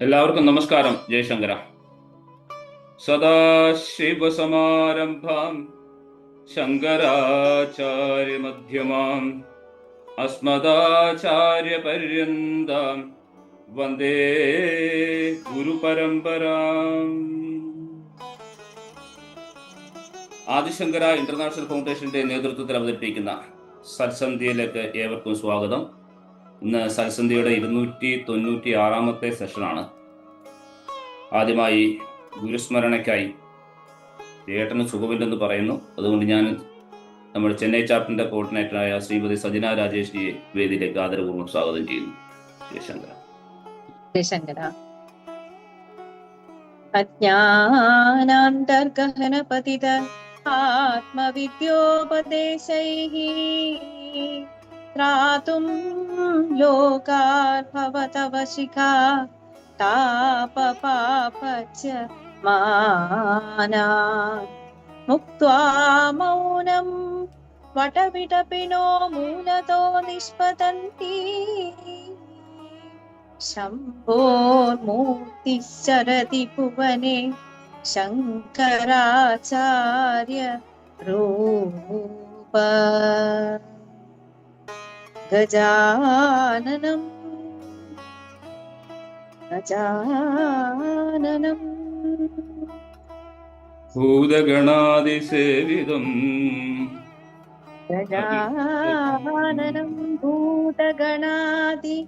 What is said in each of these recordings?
എല്ലാവർക്കും നമസ്കാരം. ജയശങ്കര. സദാശിവസമാരംഭാം ശങ്കരാചാര്യമധ്യമാം അസ്മദാചാര്യപര്യന്താം വന്ദേ ഗുരുപരമ്പരാം. ആദിശങ്കര ഇന്റർനാഷണൽ ഫൗണ്ടേഷന്റെ നേതൃത്വത്തിൽ അവതരിപ്പിക്കുന്ന സത്സന്ധ്യയിലേക്ക് ഏവർക്കും സ്വാഗതം. ഇന്ന് സത്സന്ധ്യയുടെ 296 സെഷനാണ്. ആദ്യമായി ഗുരുസ്മരണയ്ക്കായി ചേട്ടന് സുഖമില്ലെന്ന് പറയുന്നു. അതുകൊണ്ട് ഞാൻ നമ്മുടെ ചെന്നൈ ചാപ്റ്ററിന്റെ കോർഡിനേറ്ററായ ശ്രീമതി സജന രാജേഷ്ജിയെ വേദിയിലേക്ക് ആദരപൂർവ്വം സ്വാഗതം ചെയ്യുന്നു. ജയശങ്കര. ജയശങ്കര. അജ്ഞാനാന്തർഗഹന പതിത ആത്മവിദ്യോപദേശൈഃ ത്രാതും ലോകാർഭവതവ ശിഖാ താപപാപച മാനാ മുക്ത്വാ മൗനം വടവിടപിനോ മൂലതോ നിഷ്പതന്തി ശംഭോർമൂർത്തിശ്ചരതി ഭുവനെ ശങ്കരാചാര്യ രൂപ. ഗജാനനം ഗജാനനം ഭൂതഗണാതിസേവിതം ഗജാനനം ഭൂതഗണാതി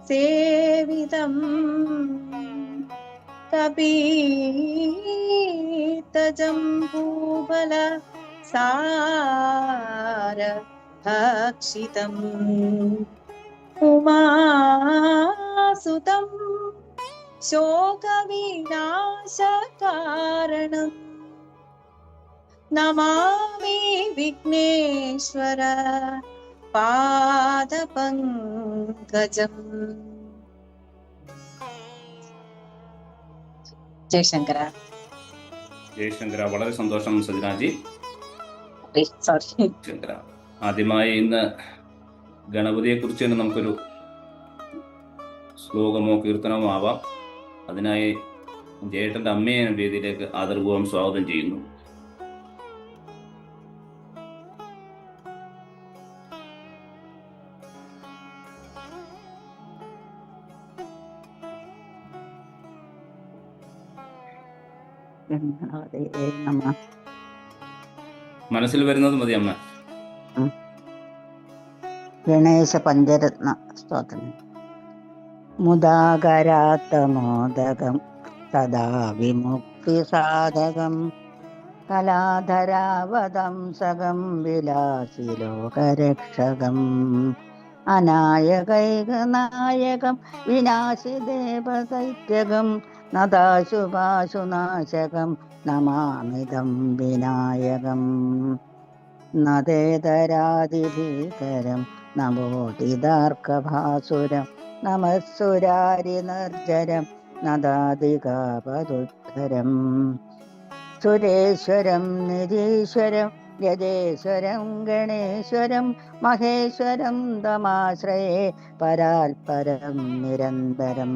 സേവിതം കപീതജംബൂഫല സാര ഭക്ഷിതം ഉമാസുതം ശോകവിനാശകാരണം നമാമി വിഘ്നേശ്വര പാദപങ്കജം. ജയശങ്കര. ജയശങ്കര. വളരെ സന്തോഷം സജനാജി. ശങ്കര. ആദ്യമായി ഇന്ന് ഗണപതിയെ കുറിച്ച് തന്നെ നമുക്കൊരു ശ്ലോകമോ കീർത്തനമോ ആവാം. അതിനായി ജയേട്ടന്റെ അമ്മയെ വേദിയിലേക്ക് ആദരപൂർവ്വം സ്വാഗതം ചെയ്യുന്നു. മനസ്സിൽ വരുന്നത് മതി അമ്മ. ഗണേശ പഞ്ചരത്ന സ്തോത്രം. മുദാകരാത്തമോദകം സദാ വിമുക്തി സാധകം കലാധരാവതംസകം വിലാസി ലോകരക്ഷകം അനായകൈകനായകം വിനാശി ദേവദൈത്യകം നദാശുഭാശുനാശകം നമാമിതം വിനായകം നദേതരാതിഭീകരം നമോദിതാർക്കഭാസുരം നമസ്സുരാരിനർജരം നദാദികാപതുദ്ധരം സുരേശ്വരം നിരീശ്വരം യജേശ്വരം ഗണേശ്വരം മഹേശ്വരം തമാശ്രയേ പരാൽപരം നിരന്തരം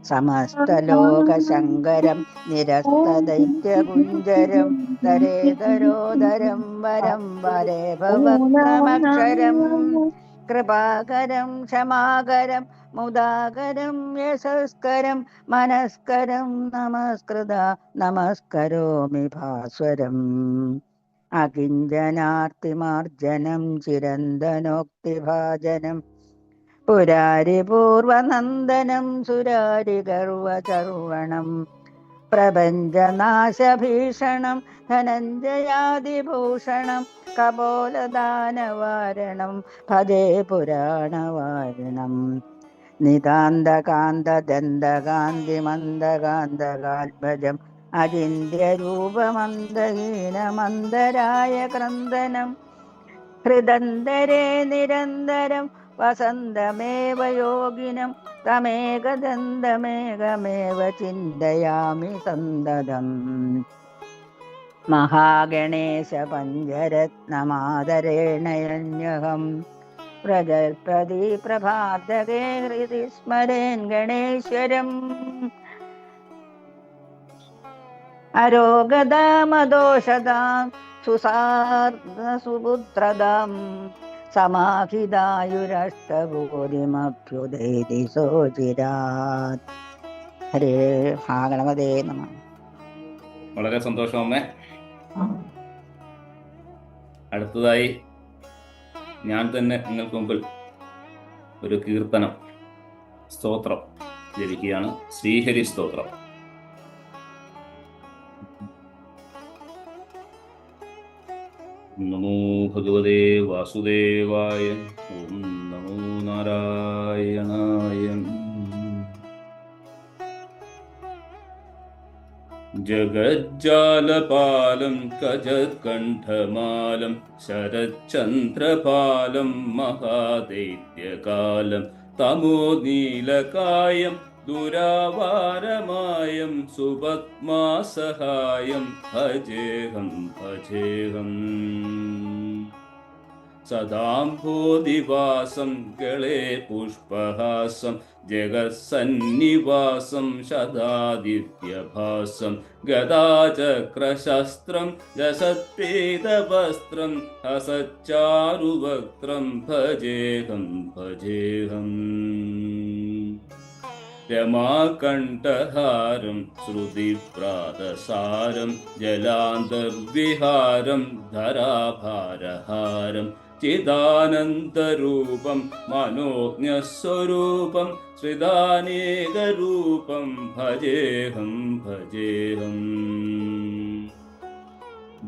സമസ്തലോകശങ്കരം നിരസ്തദൈത്യകുഞ്ചരം തരേതരോദരം വരം വരേ ഭവക്രമക്ഷരം കൃപാകരം ക്ഷമാകരം മുദാകരം യശസ്കരം മനസ്കരം നമസ്കൃത നമസ്കരോമി ഭാസ്വരം അകിഞ്ചനാർത്തിമാർജനം ചിരന്തനോക്തിഭാജനം പുരാരിപൂർവനന്ദനം സുരാരിഗർവചർവണം പ്രപഞ്ചനാശഭീഷണം ധനഞ്ജയാദിഭൂഷണം കപോലദാനവാരണം ഭജേ പുരാണവാരണം നിതാന്തകാന്തദന്തകാന്തിമന്ദകാന്തകാൽഭജം അചിന്യരൂപമന്ദഹീനമന്ദരായ ക്രന്ദനം ഹൃദന്തരേ നിരന്തരം വസന്തമേവ യോഗിനം തമേകദന്തമേകമേവ ചിന്തയാമി സന്തതം മഹാഗണേശ പഞ്ചരത്നമാദരേണയന്യഹം പ്രജൽപതി പ്രഭാതകേ ഹൃദി സ്മരേൻ ഗണേശ്വരം അരോഗദാമദോഷദാം സുപുത്രദാം സമാഹിതായുരഷ്ടബോധിമഭ്യുദേതി സോചിരാത്. ഹരേ ഗണപതേ നമഃ. വളരെ സന്തോഷം അമ്മേ. അടുത്തതായി ഞാൻ തന്നെ നിങ്ങൾക്ക് മുമ്പിൽ ഒരു കീർത്തനം സ്തോത്രം ജപിക്കുകയാണ്. ശ്രീഹരി സ്തോത്രം. നമോ ഭഗവതേ വാസുദേവായ. ഓം നമോ നാരായണായ. ജഗജ്ജാലപാലം കജത്കണ്ഠമാലം ശരചന്ദ്രപാലം മഹാദൈത്യകാലം തമോനീലകായം ദുരാവാരമായം സുപത്മാസഹായം ഭജേഹം ഭജേഹം. സദാംഭോദിവാസം ഗളേ പുഷ്പഹാസം ജഗത്സന്നിവാസം ശതാദിത്യഭാസം ഗദാചക്രശസ്ത്രം രസത്പീതവസ്ത്രം ഹസച്ചാരുവക്ത്രം ഭജേഹം ഭജേഹം. രമാകണ്ഠഹാരം ശ്രുതിപ്രാതസാരം ജലാന്തർവിഹാരം ധരാഭാരഹാരം ചിദാനന്ദരൂപം മനോജ്ഞസ്വരൂപം ശ്രിതാനേകരൂപം ഭജേഹം ഭജേഹം.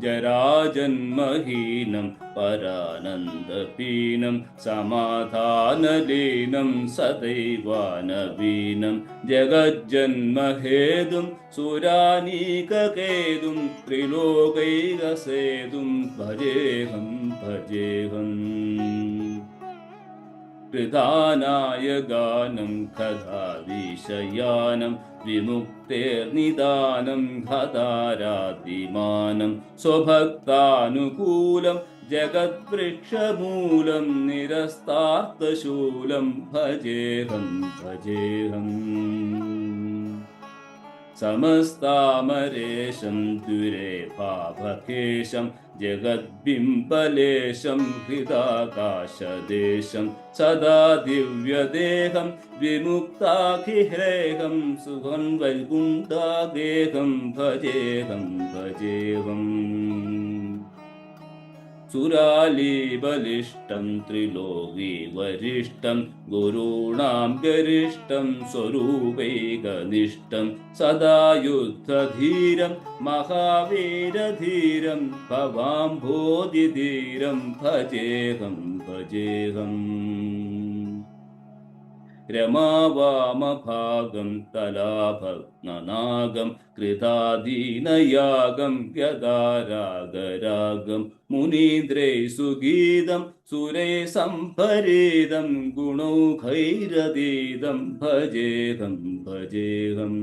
ജരാജന്മഹീനം പരാനന്ദപീനം സമാധാനലീനം സദൈവാനവീനം ജഗജ്ജന്മഹേതും സുരാനീകേതും ത്രിലോകൈകസേതും ഭജേഹം ഭജേഹം. പ്രധാനായ ഗാനം കഥാവിഷയാനം വിമുക്തേർനിദാനം ഹതാരാതിമാനം സ്വഭക്താനുകൂലം ജഗദ്വൃക്ഷമൂലം നിരസ്താർത്ഥശൂലം ഭജേഹം ഭജേഹം. സമസ്താമരേശം ദുരേഭാഭകേശം ജഗദ്ബിംബലേശം ഹൃദാകാശദേശം സദാ ദിവ്യദേഹം വിമുക്താഖിഹ്രേഹം സുഖം വൈകുണ്ഠാഗേഹം ഭജേഹം ഭജേഹം. സുരാലീബലിഷ്ടം ത്രിലോകീവരിഷ്ടം ഗുരുണാം ഗരിഷ്ടം സ്വരൂപൈകനിഷ്ടം സദായുദ്ധധീരം മഹാവീരധീരം ഭവാംഭോധിധീരം ഭജേഹം ഭജേഹം. രമാവാമഭാഗം തലാഭഗ്നനാഗം കൃതാദീനയാഗം ഗദാരാഗരാഗം മുനീന്ദ്രൈ സുഗീതം സുരൈ സംഭരീതം ഗുണൗഘൈരതീതം ഭജേഹം ഭജേഹം.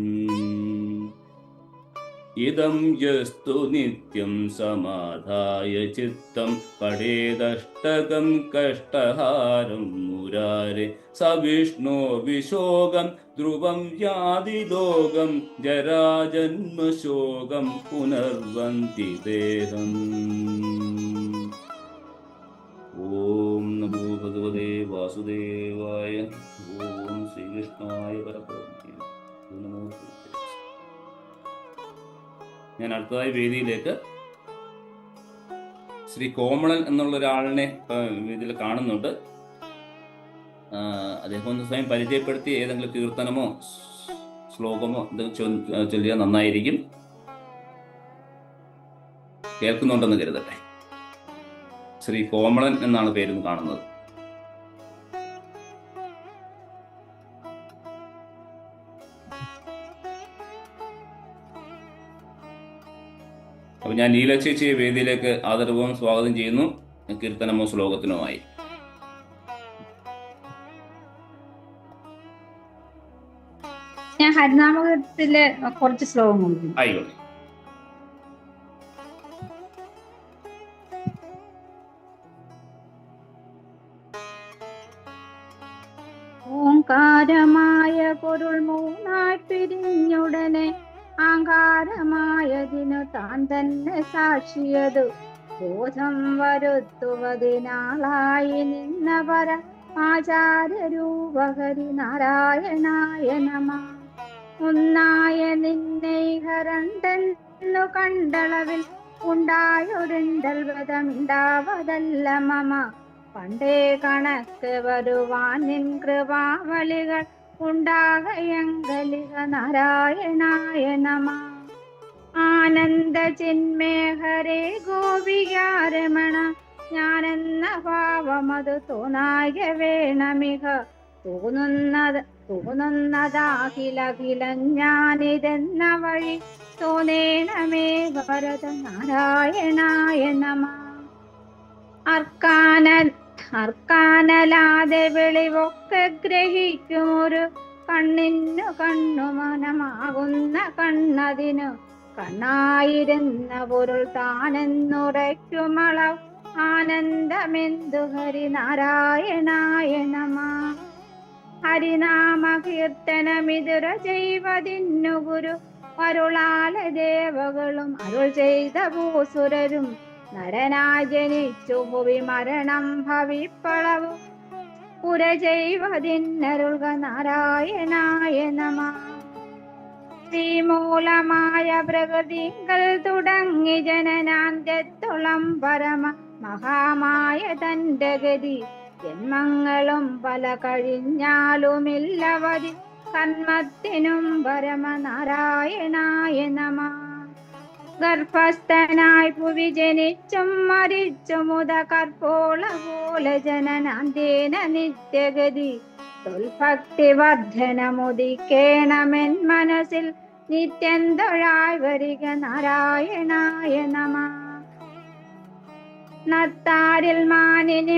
ഇദം യസ്തു നിത്യം സമാധായ ചിത്തം പഠേദഷ്ടകം കഷ്ടഹാരം മുരാരെ സവിഷ്ണോ വിശോകം ധ്രുവം യാതി ലോകം ജരാജന്മശോകം പുനർവന്തി ദേഹം. ഓം നമോ ഭഗവതേ വാസുദേവായ. ഓം ശ്രീകൃഷ്ണായ പരബ്രഹ്മണേ നമോ. ഞാൻ അടുത്തതായി വേദിയിലേക്ക് ശ്രീ കോമളൻ എന്നുള്ള ഒരാളിനെ ഇതിൽ കാണുന്നുണ്ട്. അദ്ദേഹം ഒന്ന് സ്വയം പരിചയപ്പെടുത്തി ഏതെങ്കിലും കീർത്തനമോ ശ്ലോകമോ എന്തെങ്കിലും ചൊല്ലിയാൽ നന്നായിരിക്കും. കേൾക്കുന്നുണ്ടെന്ന് കരുതട്ടെ. ശ്രീ കോമളൻ എന്നാണ് പേര് കാണുന്നത്. അപ്പോൾ ഞാൻ ലീലചേച്ചിയെ വേദിയിലേക്ക് ആദരപൂർവ്വം സ്വാഗതം ചെയ്യുന്നു, കീർത്തനമോ ശ്ലോകത്തിനുമായി. ഞാൻ ഹരിനാമകത്തിലെ കുറച്ച് ശ്ലോകം ആയിക്കോട്ടെ. ഓങ്കാരമായ പൊരുൾ മൂന്നായി പിരിഞ്ഞുടനെ ആങ്കാരമായതിനു താൻ തന്നെ സാക്ഷിയതു ബോധം വരുത്തുവതിനാളായി നിന്ന പര ആചാര്യരൂപഹരി നാരായണായ നമ. ഒന്നായ നിന്നെ രണ്ടെന്നു കണ്ടളവിൽ ഉണ്ടായൊരിണ്ടൽ വ്രതമിണ്ടാവതല്ല മമ. പണ്ടേ കണക്ക് വരുവാൻ നിൻ കൃപാവലികൾ ഉണ്ടാകയങ്കലിക നാരായണായ നമ. ആനന്ദ ചിന്മേഹരേ ഗോപികാരമണ ഞാനെന്ന ഭാവമതു തോന്നായ വേണമിക. തോന്നുന്നതാകിലകിലം ഞാനിതെന്ന വഴി തോന്നേണമേ ഭരത നാരായണായ നമ. അർക്കാനലാതെ വെളിവൊക്കെ ഗ്രഹിക്കുമൊരു കണ്ണിന്നു കണ്ണു മനമാകുന്ന കണ്ണതിനു കണ്ണായിരുന്ന പൊരുൾ താനെന്നുറയ്ക്കുമളവ് ആനന്ദമെന്തു ഹരിനാരായണായ നമ. ഹരിനാമ കീർത്തനമിതുര ചെയ്വതിന്നു ഗുരു അരുളാല ദേവകളും അരുൾ ചെയ്ത ഭൂസുരരും നരനായി ജനിച്ചു ഭുവി മരണം ഭവിപ്പളവു പുര ചെയ്വതിന്നരുൾക നാരായണായ നമ. ശ്രീമൂലമായ പ്രകൃതികൾ തുടങ്ങി ജനനാന്ത്യത്തോളം പരമ മഹാമായ തന്റെ ഗതി ജന്മങ്ങളും പല കഴിഞ്ഞാലുമില്ലവതി കർമ്മത്തിനും പരമനാരായണായ നമ. ഗർഭസ്ഥനായി ഭുവി ജനിച്ചും മരിച്ചുമുത കർപ്പോള പോലെ ജനനാന്തേന നിത്യഗതി തൊൽഭക്തി വർദ്ധനമുദിക്കേണമെൻ മനസ്സിൽ നിത്യം തൊഴായി വരിക നാരായണായ നമ. നത്താരിൽ മാനിനി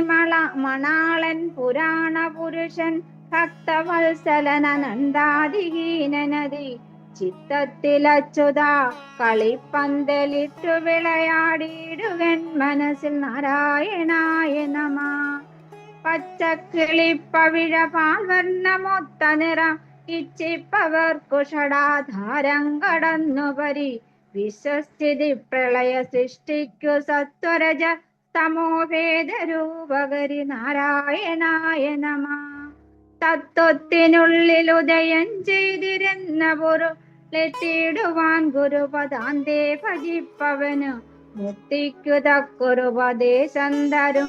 മണാളൻ പുരാണ പുരുഷൻ ഭക്തവത്സലനന്ദാതിഹീനനദി ചിത്തത്തിലച്ചുത കളിപ്പന്തലിട്ടു വിളയാടിയിടുകൻ മനസ്സിൽ നാരായണായ നമ. പച്ചക്കിളിപ്പവിഴ പാൽവർണ്ണമൊത്ത നിറം ഇച്ചിപ്പവർക്കു ഷടാധാരം കടന്നുപരി വിശ്വസ്ഥിതി പ്രളയ സൃഷ്ടിക്കു സത്വരജ തമോഭേദരൂപകരി നാരായണായ നമ. തത്വത്തിനുള്ളിൽ ഉദയം ചെയ്തിരുന്ന പൊരുളെത്തിയിടുവാൻ ഗുരുപദാന്തേ ഭജിപ്പവന് മുക്തിക്കു തക്കൊരുപദേശം തരും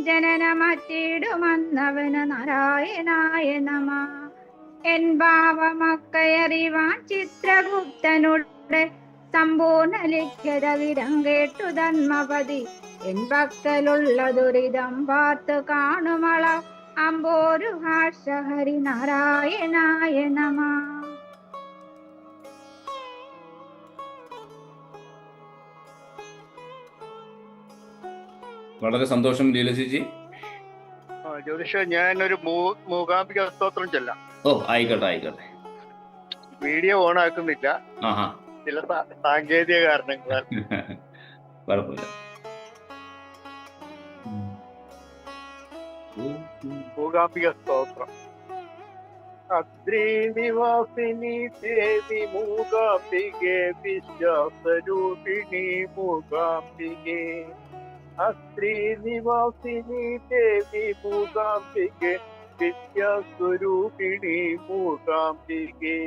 ജനനമറ്റിടുമെന്നവന് നാരായണായ നമ. എൻ ഭാവമക്കയറിവാൻ ചിത്രഗുപ്തനുടെ സമ്പൂർണ്ണ ലിഖ്യത വിരം കേട്ടു ധർമ്മപതി എൻ പക്കലുള്ള ദുരിതം പാർത്തു കാണുമള അമ്പോരു ഹാർഷ ഹരി നാരായണായ നമ. വളരെ സന്തോഷം ലീല ചേച്ചി. ജ്യോതിഷ ഞാനൊരു മൂകാംബിക സ്തോത്രം ചെല്ലാം. ഓ ആയിക്കോട്ടെ ആയിക്കോട്ടെ. വീഡിയോ ഓൺ ആക്കുന്നില്ല, ചില സാങ്കേതിക കാരണങ്ങളാൽ. കുഴപ്പമില്ല. മൂകാംബിക സ്തോത്രം. അദ്രീനിവാസിനി ദേവി മൂകാംബികെ വിശ്വാസരൂപിണി മൂകാംബികെ. അസ്ത്രീനിവാസിനി ദേവി മൂകാംബികെ വിദ്യാസ്വരൂപിണി മൂകാംബികെ.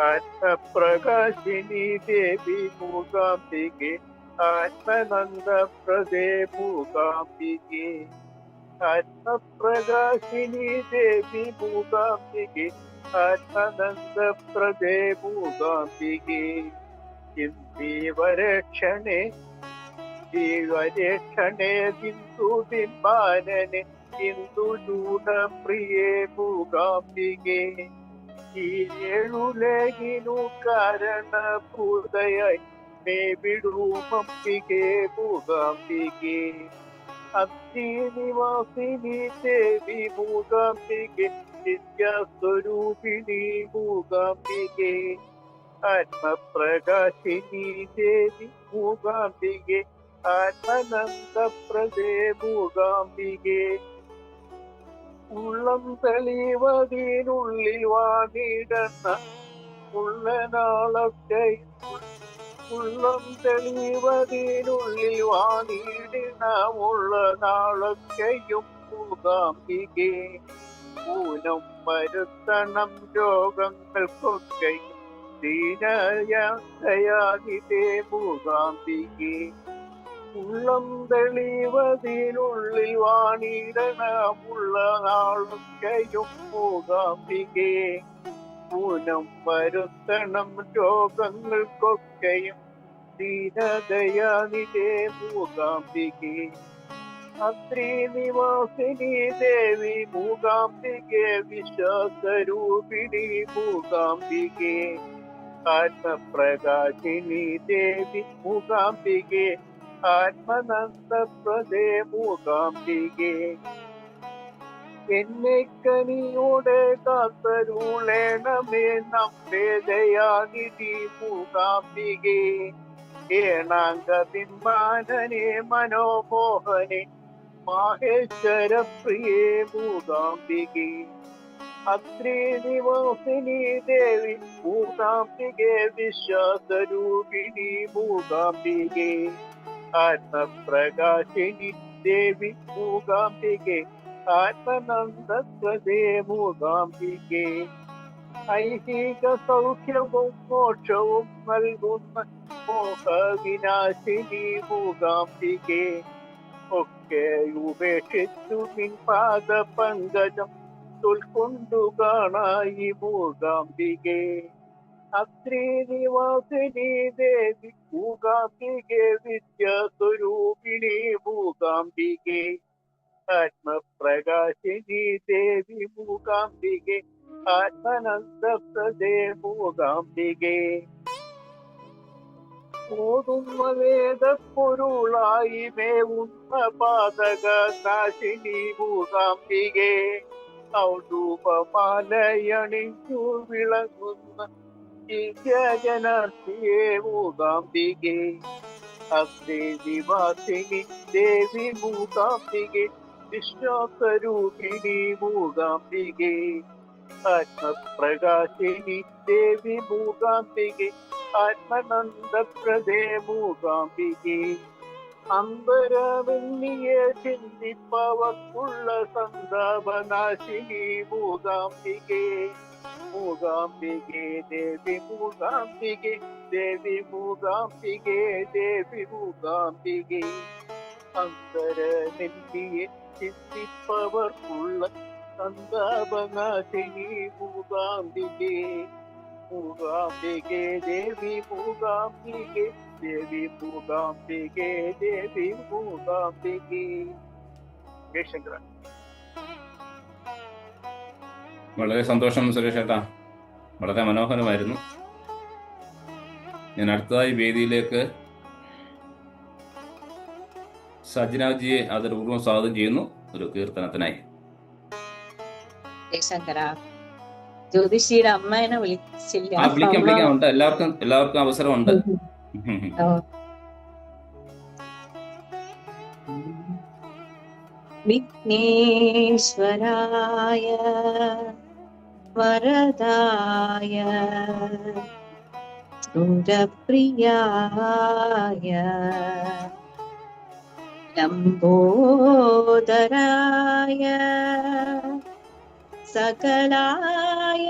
ആത്മപ്രകാശിനി ദേവി മൂകാംബികെ ആത്മനന്ദപ്രദേ മൂകാംബികെ. ആത്മപ്രകാശിനി ദേവി മൂകാംബികെ ആത്മനന്ദപ്രദേ മൂകാംബികെ. ഇന്ദീവരക്ഷണേ ജീവരക്ഷണേ ബിന്ദുബിംബാനനെ ഇന്ദുചൂടപ്രിയേ മൂകാംബികെ. ഈ ഏഴുലകിനു കാരണഭൂതയായി മേവിടൂമംബികെ മൂകാംബികെ. അഗ്നിനിവാസിനി ദേവി മൂകാംബികെ വിദ്യാസ്വരൂപിണി മൂകാംബികെ. ആത്മപ്രകാശിനി ദേവി മൂകാംബികെ ആത്മനന്ദപ്രദേ മൂകാംബികെ. ഉള്ള ഉള്ളം തെളിവതിനുള്ളിൽ വാണിടണ ഉള്ള നാളൊക്കെ ഉള്ളം തെളിവതിനുള്ളിൽ വാണിടണമുള്ള നാളൊക്കെയും മൂകാംബികേ ഊനം വരുത്തണം രോഗങ്ങൾക്കൊക്കെയും ദീനയാനിതേ മൂകാംബികേ ഉള്ളം തെളിവതിനുള്ളിൽ വാണിടണമുള്ള നാളൊക്കെയും മൂകാംബികേ ഊനം വരുത്തണം രോഗങ്ങൾക്കൊക്കെയും ദീനദയാനിതേ മൂകാംബികേ അത്രി നിവാസിനി ദേവി മൂകാംബികേ വിശ്വാസരൂപിണി മൂകാംബികേ ആത്മപ്രകാശിനി ദേവി മൂകാംബികേ ആത്മനന്ദപ്രദേ മൂകാംബികേ എന്നെ കനിയോടെ കാത്തരുളേണമേ നമ്മെ ദയാനിധി മൂകാംബികേ ഏണാംഗബിംബാനനെ മനോമോഹനെ മാഹേശ്വര പ്രിയേ മൂകാംബികേ അത്രി നിവാസിനി ദേവി മൂകാംബികേ വിശ്വാസരൂപിണി മൂകാംബികേ ആത്മപ്രകാശിനി ദേവി മൂകാംബികേ ആത്മനന്ദപ്രദേ മൂകാംബികേ ഐഹിക സൗഖ്യവും മോക്ഷവും നൽകുന്ന മോഹവിനാശിനി മൂകാംബികേ ഒക്കെ ഉപേക്ഷിച്ചു നിൻപാദ പങ്കജം ഉൾക്കൊണ്ടു കാണായി മൂകാംബികേ അത്രി നിവാസിനി ദേവി മൂകാംബികേ വിദ്യാസ്വരൂപിണി മൂകാംബികേ ആത്മപ്രകാശിനി ദേവി മൂകാംബികേ ആത്മനന്ദപ്രദേ മൂകാംബികേ ഓതുന്ന വേദപ്പൊരുളായി മേവുന്ന പാതക നാശിനി മൂകാംബികേ ഔഡൂപമാലയണിഞ്ഞു വിളങ്ങുന്ന ദിവ്യജനാർത്തിയേ മൂകാംബികേ അഗ്നിവാസിനി ദേവി മൂകാംബികേ വിശ്വാസരൂപിണി മൂകാംബികേ ആത്മപ്രകാശിനി ദേവി മൂകാംബികേ ആത്മനന്ദപ്രദേ മൂകാംബികേ അമ്പരവല്ലിയെ ചിന്തിപ്പവർക്കുള്ള സന്താപനാശിനി മൂകാംബികേ മൂകാംബികേ ദേവി മൂകാംബികേ ദേവി മൂകാംബികേ ദേവി മൂകാംബികേ അന്തരവല്ലിയെ ചിന്തിപ്പവർക്കുള്ള സന്താപനാശിനി മൂകാംബികേ മൂകാംബികേ ദേവി മൂകാംബികേ ദേവി മൂകാംബികേ ദേവി മൂകാംബികേ. ജയശങ്കര. വളരെ സന്തോഷം സുരേഷ് ഏട്ടാ, വളരെ മനോഹരമായിരുന്നു. ഞാൻ അടുത്തതായി വേദിയിലേക്ക് സജ്ജനാജിയെ ആദരപൂർവ്വം സ്വാഗതം ചെയ്യുന്നു ഒരു കീർത്തനത്തിനായി. ജയശങ്കര, ജ്യോതിഷിയുടെ അമ്മേനെ വിളിച്ചില്ല. വിളിക്കാം ഉണ്ട്, എല്ലാവർക്കും അവസരമുണ്ട്. വിഘ്നേശ്വരായ വരദായ സുരപ്രിയായ ലംബോദരായ സകലായ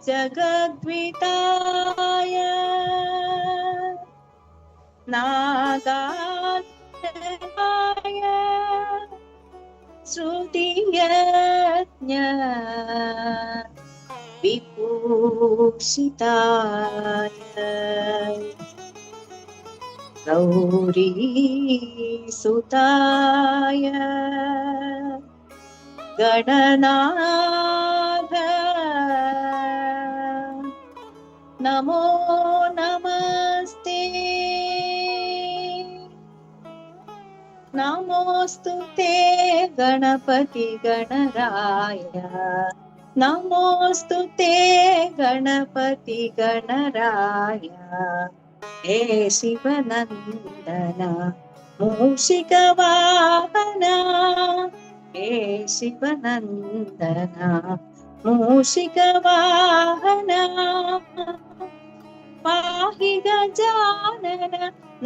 ജഗദ്വിതായ നാഗായ ശ്രുതിയജ്ഞ വിഭൂഷിതായ ഗൗരീസുതായ ഗണനാഥ നമോ നമസ്തേ. നമോസ്തുതേ ഗണപതി ഗണരായ നമോസ്തുതേ ഗണപതി ഗണരായ ഹേ ശിവനന്ദന മൂഷികവാഹന ഹേ ശിവനന്ദന മൂഷികവാഹന പാഹി ഗജാനന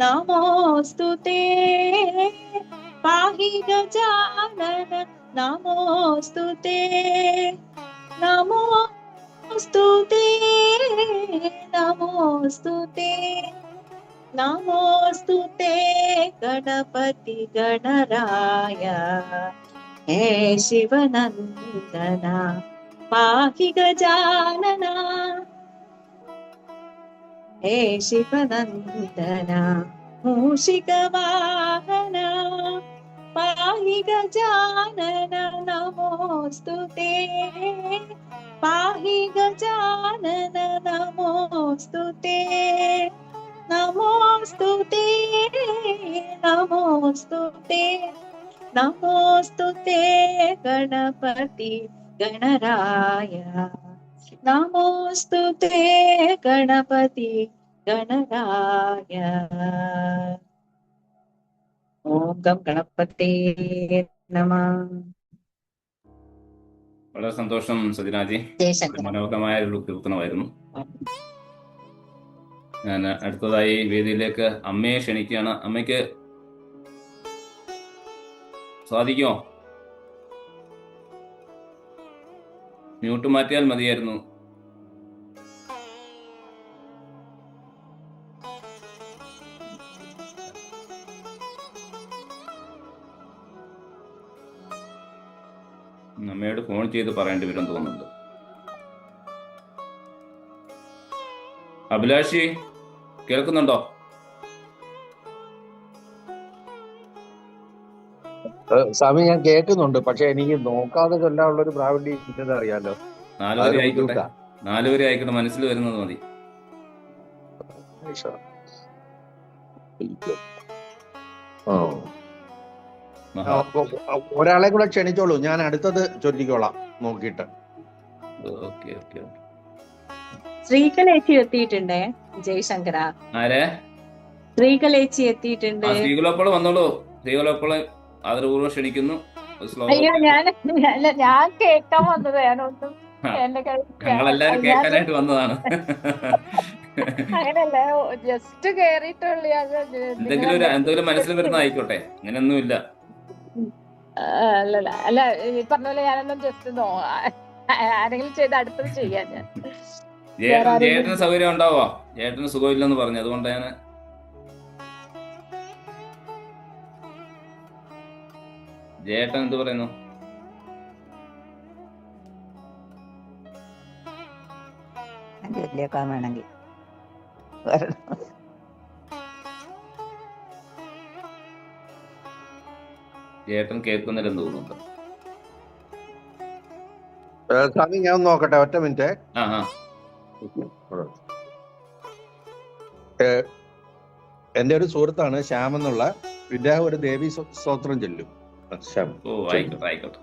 നമോസ്തുതേ പാഹി ഗജാനന നമോസ്തുതേ നമോസ്തുതേ നമോസ്തുതേ നമോസ്തുതേ ഗണപതി ഗണരായ ഹേ ശിവനന്ദന പാഹി ഗജാനന ഹേ ശിവനന്ദന മൂഷികവാഹന പാഹി ഗജാനന നമോസ്തുതേ പാഹി ഗജാനന നമോസ്തുതേ നമോസ്തുതേ നമോസ്തുതേ നമോസ്തുതേ ഗണപതി ഗണരായ നമോസ്തുതേ ഗണപതി ഗണരായ ഓം ഗം ഗണപതേ നമഃ. വളരെ സന്തോഷം സതിനാജി. ജയശങ്കർ. മനോഹരമായ ഒരു കീർത്തനമായിരുന്നു. ഞാൻ അടുത്തതായി വേദിയിലേക്ക് അമ്മയെ ക്ഷണിക്കുകയാണ്. അമ്മയ്ക്ക് സാധിക്കുമോ? മ്യൂട്ട് മാറ്റിയാൽ മതിയായിരുന്നു. അമ്മയോട് ഫോൺ ചെയ്ത് പറയേണ്ടി വരും തോന്നുന്നുണ്ട്. അഭിലാഷി കേൾക്കുന്നുണ്ടോ? സ്വാമി ഞാൻ കേൾക്കുന്നുണ്ട്, പക്ഷെ എനിക്ക് നോക്കാതെ ചൊല്ലാനുള്ള ഒരു പ്രാവീണ്യം ഇല്ലെന്ന് അറിയാലോ. 4 വരെ ആയിക്കോട്ടെ, 4 വരെ ആയിക്കോട്ടെ, മനസ്സിൽ വരുന്നത് മതി. ഒരാളെ കൂടെ ക്ഷണിച്ചോളൂ, ഞാൻ അടുത്തത് ചൊല്ലിക്കോളാം നോക്കിയിട്ട്. Okay okay. ശ്രീകലേച്ചി എത്തിയിട്ടുണ്ടേ ജയശങ്കര. ആരെ? ശ്രീകലേച്ചി എത്തിയിട്ടുണ്ട്. സ്ത്രീകളപ്പോൾ വന്നോളൂ. സ്ത്രീകളപ്പോൾ ആദരപൂർവ്വം ക്ഷണിക്കുന്നു. അയ്യോ ഞാൻ കേൾക്കാൻ വന്നത് ഞാനൊന്നും ഞങ്ങളെല്ലാരും കേൾക്കാനായിട്ട് വന്നതാണ്. അങ്ങനല്ല, ജസ്റ്റ് കേറിയിട്ടുള്ള എന്തെങ്കിലും മനസ്സിൽ വരുന്ന ആയിക്കോട്ടെ, അങ്ങനെയൊന്നുമില്ല. അല്ലല്ല അല്ല, ഈ പറഞ്ഞ പോലെ ഞാനൊന്നും ജസ്റ്റ് ആരെങ്കിലും ചെയ്ത് അടുത്തത് ചെയ്യാൻ ഞാൻ. ജേട്ടന് സൗകര്യം ഉണ്ടാവോ? ജേട്ടന് സുഖമില്ലെന്ന് പറഞ്ഞു, അതുകൊണ്ട് ഞാൻ ജേട്ടൻ എന്ത് പറയുന്നു? ചൊല്ലിയേക്കാൻ വേണമെങ്കിൽ ജേട്ടൻ കേൾക്കുന്നില്ലെന്ന് തോന്നുന്നുണ്ട്. സ്വാമി ഞാൻ ഒന്ന് നോക്കട്ടെ, ഒറ്റ മിനിറ്റ്. എന്റെ ഒരു സുഹൃത്താണ് ശ്യാം എന്നുള്ള, ഇദ്ദേഹം ഒരു ദേവി സ്തോത്രം ചൊല്ലും. ഓ ആയിക്കോട്ടെ ആയിക്കോട്ടെ.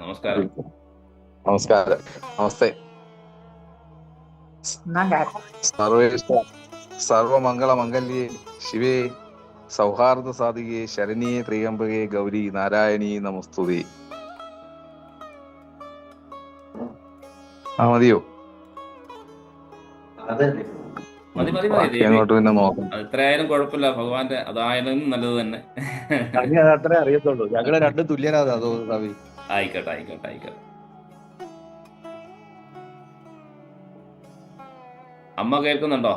നമസ്കാരം. നമസ്കാരം. നമസ്തേ. സർവമംഗള മംഗല്യേ ശിവേ സൗഹാർദ്ദ സാധികേ ശരണ്യേ ത്രിയംബകേ ഗൗരി നാരായണീ നമസ്തുതേ. മതിയോ? മതി മതി മതി. അങ്ങോട്ട് പിന്നെ നോക്കാം. എത്രയായാലും കുഴപ്പമില്ല, ഭഗവാന്റെ അതായാലും നല്ലത് തന്നെ. അത്രേ അറിയത്തുള്ളൂ, ഞങ്ങള് രണ്ടും തുല്യരാതാ. അതോ സ്വാമി? ആയിക്കോട്ടെ ആയിക്കോട്ടെ ആയിക്കോട്ടെ. അമ്മ കേൾക്കുന്നുണ്ടോ?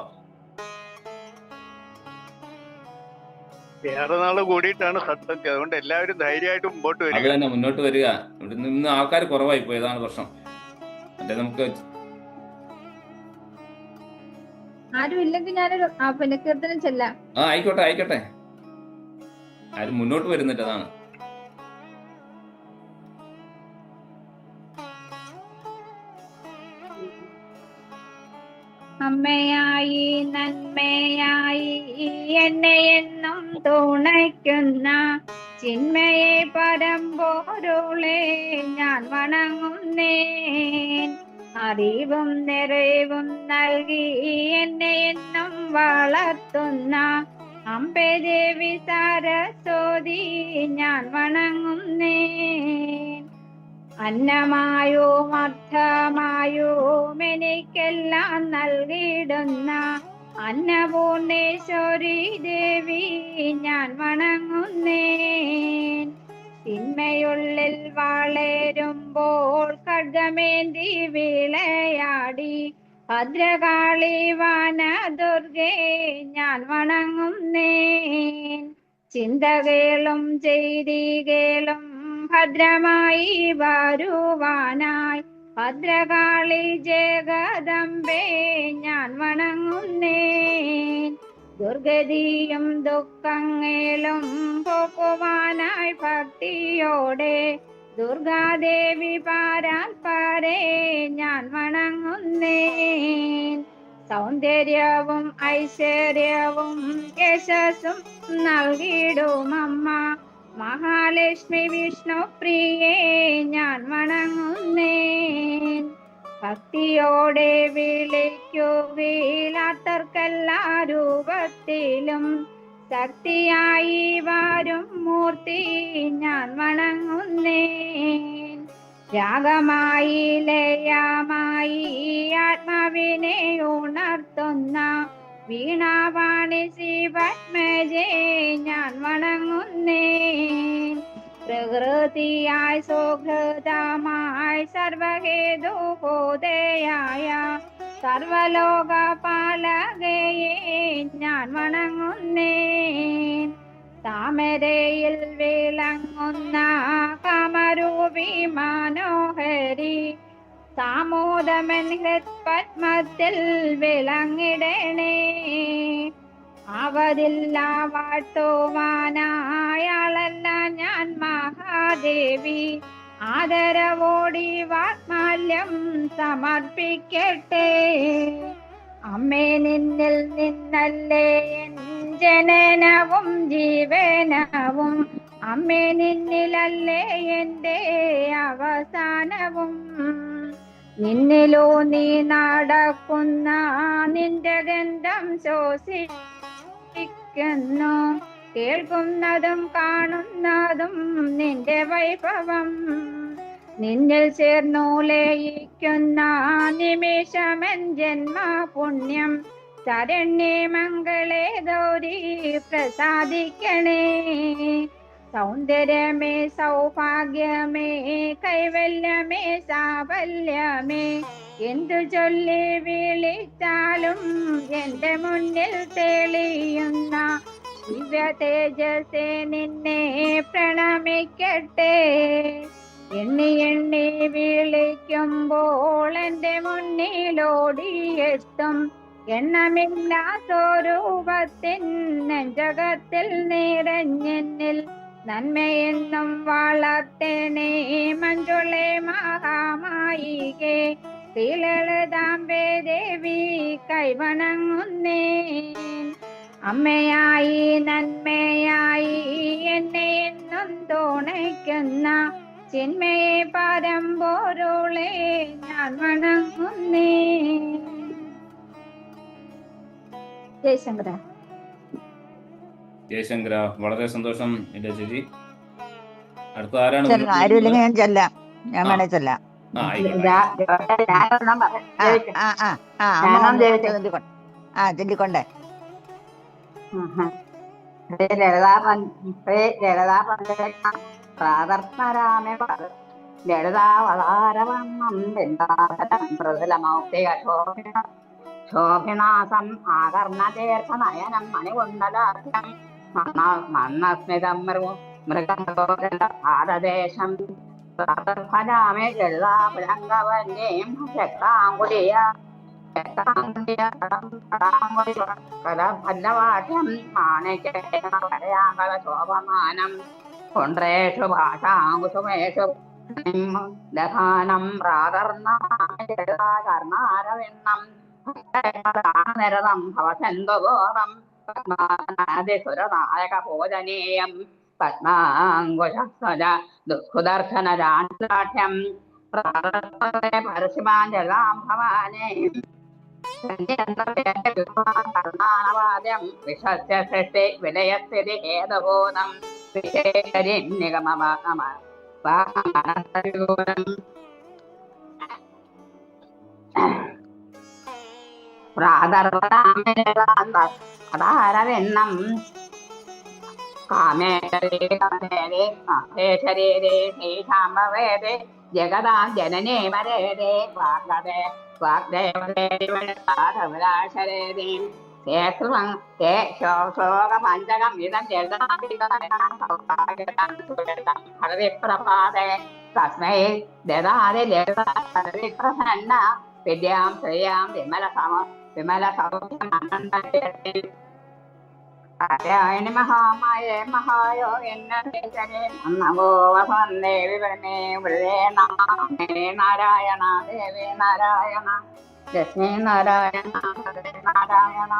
വേറെ നാള് കൂടിയിട്ടാണ് സത്സംഗം, അതുകൊണ്ട് എല്ലാവരും ധൈര്യമായിട്ട് മുമ്പോട്ട് അത് വരിക. തന്നെ, മുന്നോട്ട് വരിക. ഇവിടെ നിന്ന് ആൾക്കാർ കുറവായി പോയതാണ് പ്രശ്നം. അല്ലെ നമുക്ക് ആരും ഇല്ലെങ്കിൽ ഞാനൊരു പിന്നെ കീർത്തനം ചെല്ലാം. ആയിക്കോട്ടെ ആയിക്കോട്ടെ. ആരും മുന്നോട്ട് വരുന്നില്ല, അതാണ്. അമ്മയായി നന്മയായി എന്നെ എന്നും തുണയ്ക്കുന്ന ചിന്മയെ പരമ്പൊരുളെ ഞാൻ വണങ്ങുന്നേൻ. അറിവും നിറവും നൽകി എന്നെ എന്നും വളർത്തുന്ന അംബേ ദേവി സരസ്വതി ഞാൻ വണങ്ങുന്നേൻ. അന്നമായും അർത്ഥമായും എനിക്കെല്ലാം നൽകിയിടുന്ന അന്നപൂർണേശ്വരി ദേവി ഞാൻ വണങ്ങുന്നേൻ. തിന്മയുള്ളിൽ വളരുമ്പോൾ ഖഡ്ഗമേന്തി വിളയാടി ഭദ്രകാളി വനദുർഗേ ഞാൻ വണങ്ങുന്നേൻ. ചിന്തകളും ചെയ്തികളും ഭദ്രമായി വരുവാനായി ഭദ്രകാളി ജഗദംബേ ഞാൻ വണങ്ങുന്നേൻ. ദുർഗതിയും ദുഃഖങ്ങളും പോക്കുവാനായി ഭക്തിയോടെ ദുർഗാദേവി പാരാൽപരേ ഞാൻ വണങ്ങുന്നേൻ. സൗന്ദര്യവും ഐശ്വര്യവും യശസ്സും നൽകിടുമമ്മ മഹാലക്ഷ്മി വിഷ്ണു പ്രിയേ ഞാൻ വണങ്ങുന്നേൻ. ഭക്തിയോടെ വിളിക്കുവിലാത്തർക്കെല്ലാ രൂപത്തിലും ശക്തിയായി വരും മൂർത്തി ഞാൻ വണങ്ങുന്നേൻ. രാഗമായി ലയമായി ആത്മാവിനെ ഉണർത്തുന്ന വീണാവാണി ശ്രീപത്മജേ ഞാൻ വണങ്ങുന്നേൻ. പ്രകൃതിയായി സുഹൃതമായി സർവഹേതുബോധയായ സർവലോകപാലകയെ ഞാൻ വണങ്ങുന്നേൻ. താമരയിൽ വിളങ്ങുന്ന കാമരൂപി മനോഹരി സാമോദമൻ ഹൃത്പത്മത്തിൽ വിളങ്ങിടണേ. അവതില്ല വാട്ടുവാനായാളല്ല ഞാൻ മഹാദേവി ആദരവോടി വാത്മാല്യം സമർപ്പിക്കട്ടെ. അമ്മേ നിന്നിൽ നിന്നല്ലേ എൻ ജനനവും ജീവനവും അമ്മേ നിന്നിലല്ലേ എൻ്റെ അവസാനവും. നിന്നിലോ നീ നടക്കുന്ന നിന്റെ ഗന്ധം ശ്വസിക്കുന്നു കേൾക്കുന്നതും കാണുന്നതും നിന്റെ വൈഭവം. നിന്നിൽ ചേർന്നു ലയിക്കുന്ന നിമിഷമൻ ജന്മ പുണ്യം ശരണ്യേ മംഗളേ ഗൗരി പ്രസാദിക്കണേ. സൗന്ദര്യമേ സൗഭാഗ്യമേ കൈവല്യമേ സാഫല്യമേ എന്തു ചൊല്ലി വിളിച്ചാലും എന്റെ മുന്നിൽ തെളിയുന്ന ദിവ്യ തേജസ്സേ നിന്നെ പ്രണമിക്കട്ടെ. എണ്ണി എണ്ണി വിളിക്കുമ്പോൾ എന്റെ മുന്നിലോടിയെത്തും എണ്ണമില്ലാ സ്വരൂപത്തിൻ നെഞ്ചകത്തിൽ നിറഞ്ഞെന്നിൽ നന്മയെന്നും വളർത്തേണേ മഞ്ജുളേ മഹാമായികേ ശ്രീലളിതാംബേ ദേവി കൈവണങ്ങുന്നേൻ. അമ്മയായി നന്മയായി എന്നെ എന്നും തുണയ്ക്കുന്ന ചിന്മയെ പരമ്പൊരുളെ ഞാൻ വണങ്ങുന്നേൻ. ജയശങ്കര. ജയശങ്കര, വളരെ സന്തോഷം എന്റെ ചേച്ചി. അടുത്ത ആരാണ്? ആരുമില്ലെങ്കിൽ ഞാൻ ചെല്ലാം, ഞാൻ വേണേ ചെല്ലാം. ചൊല്ലിക്കൊണ്ടേ. പ്രാതർപ്പരാമേ ലളിതാവതാരവണ്ണം ശോഭിനാസം ആകർണതീർത്ഥ നയനം മണികുണ്ടലാഖ്യം മന്നസ്മിതം മൃഗാദേശം പ്രാതർപ്പരാമേ ലളിതാപുരംഗവന്യേം ശക്താങ്കുലിയ ഫലവാട്യം മാണിക്യാങ്കല ശോഭമാനം കുണ്ട്രേഷു ഭാഷാങ്കുസുമേഷു ലഹാനം പ്രാതർണാരവിണ്ണം നിരതം ഭവസന്തോകം പത്മാതിസുരനായക പൂജനീയം പത്മാങ്കുശ ദുഃഖദർശന രാഷ്ട്രാഠ്യം പരശുമാഞ്ജലാം ഭവാനേ കർണാനവാദ്യം വിശ്വസ്യ സൃഷ്ടി വിലയസ്ഥിതി ഹേതുഭൂതം വിശേഷരിന്യഗമ പ്രാതർവതാമെണ്ണം കാമേശരീരേ ജഗതാം ജനനേ മരേതേ വാഗ്ദേ വാഗ്ദേവതേശരേ ശോകപഞ്ചകം ഇതം ഹരവിപ്രഭാതേ തസ്മൈ ദദാതി ലളിതപ്രസന്ന വിദ്യാം ശ്രീയാം വിമല സൗഖ്യം കാത്യായനി മഹാമായേ മഹായോ നമോ വസന്തേ വിപരമേ വൃതേ നാരായണ ദേവി നാരായണ ലക്ഷ്മി നാരായണ ഹരേ നാരായണ.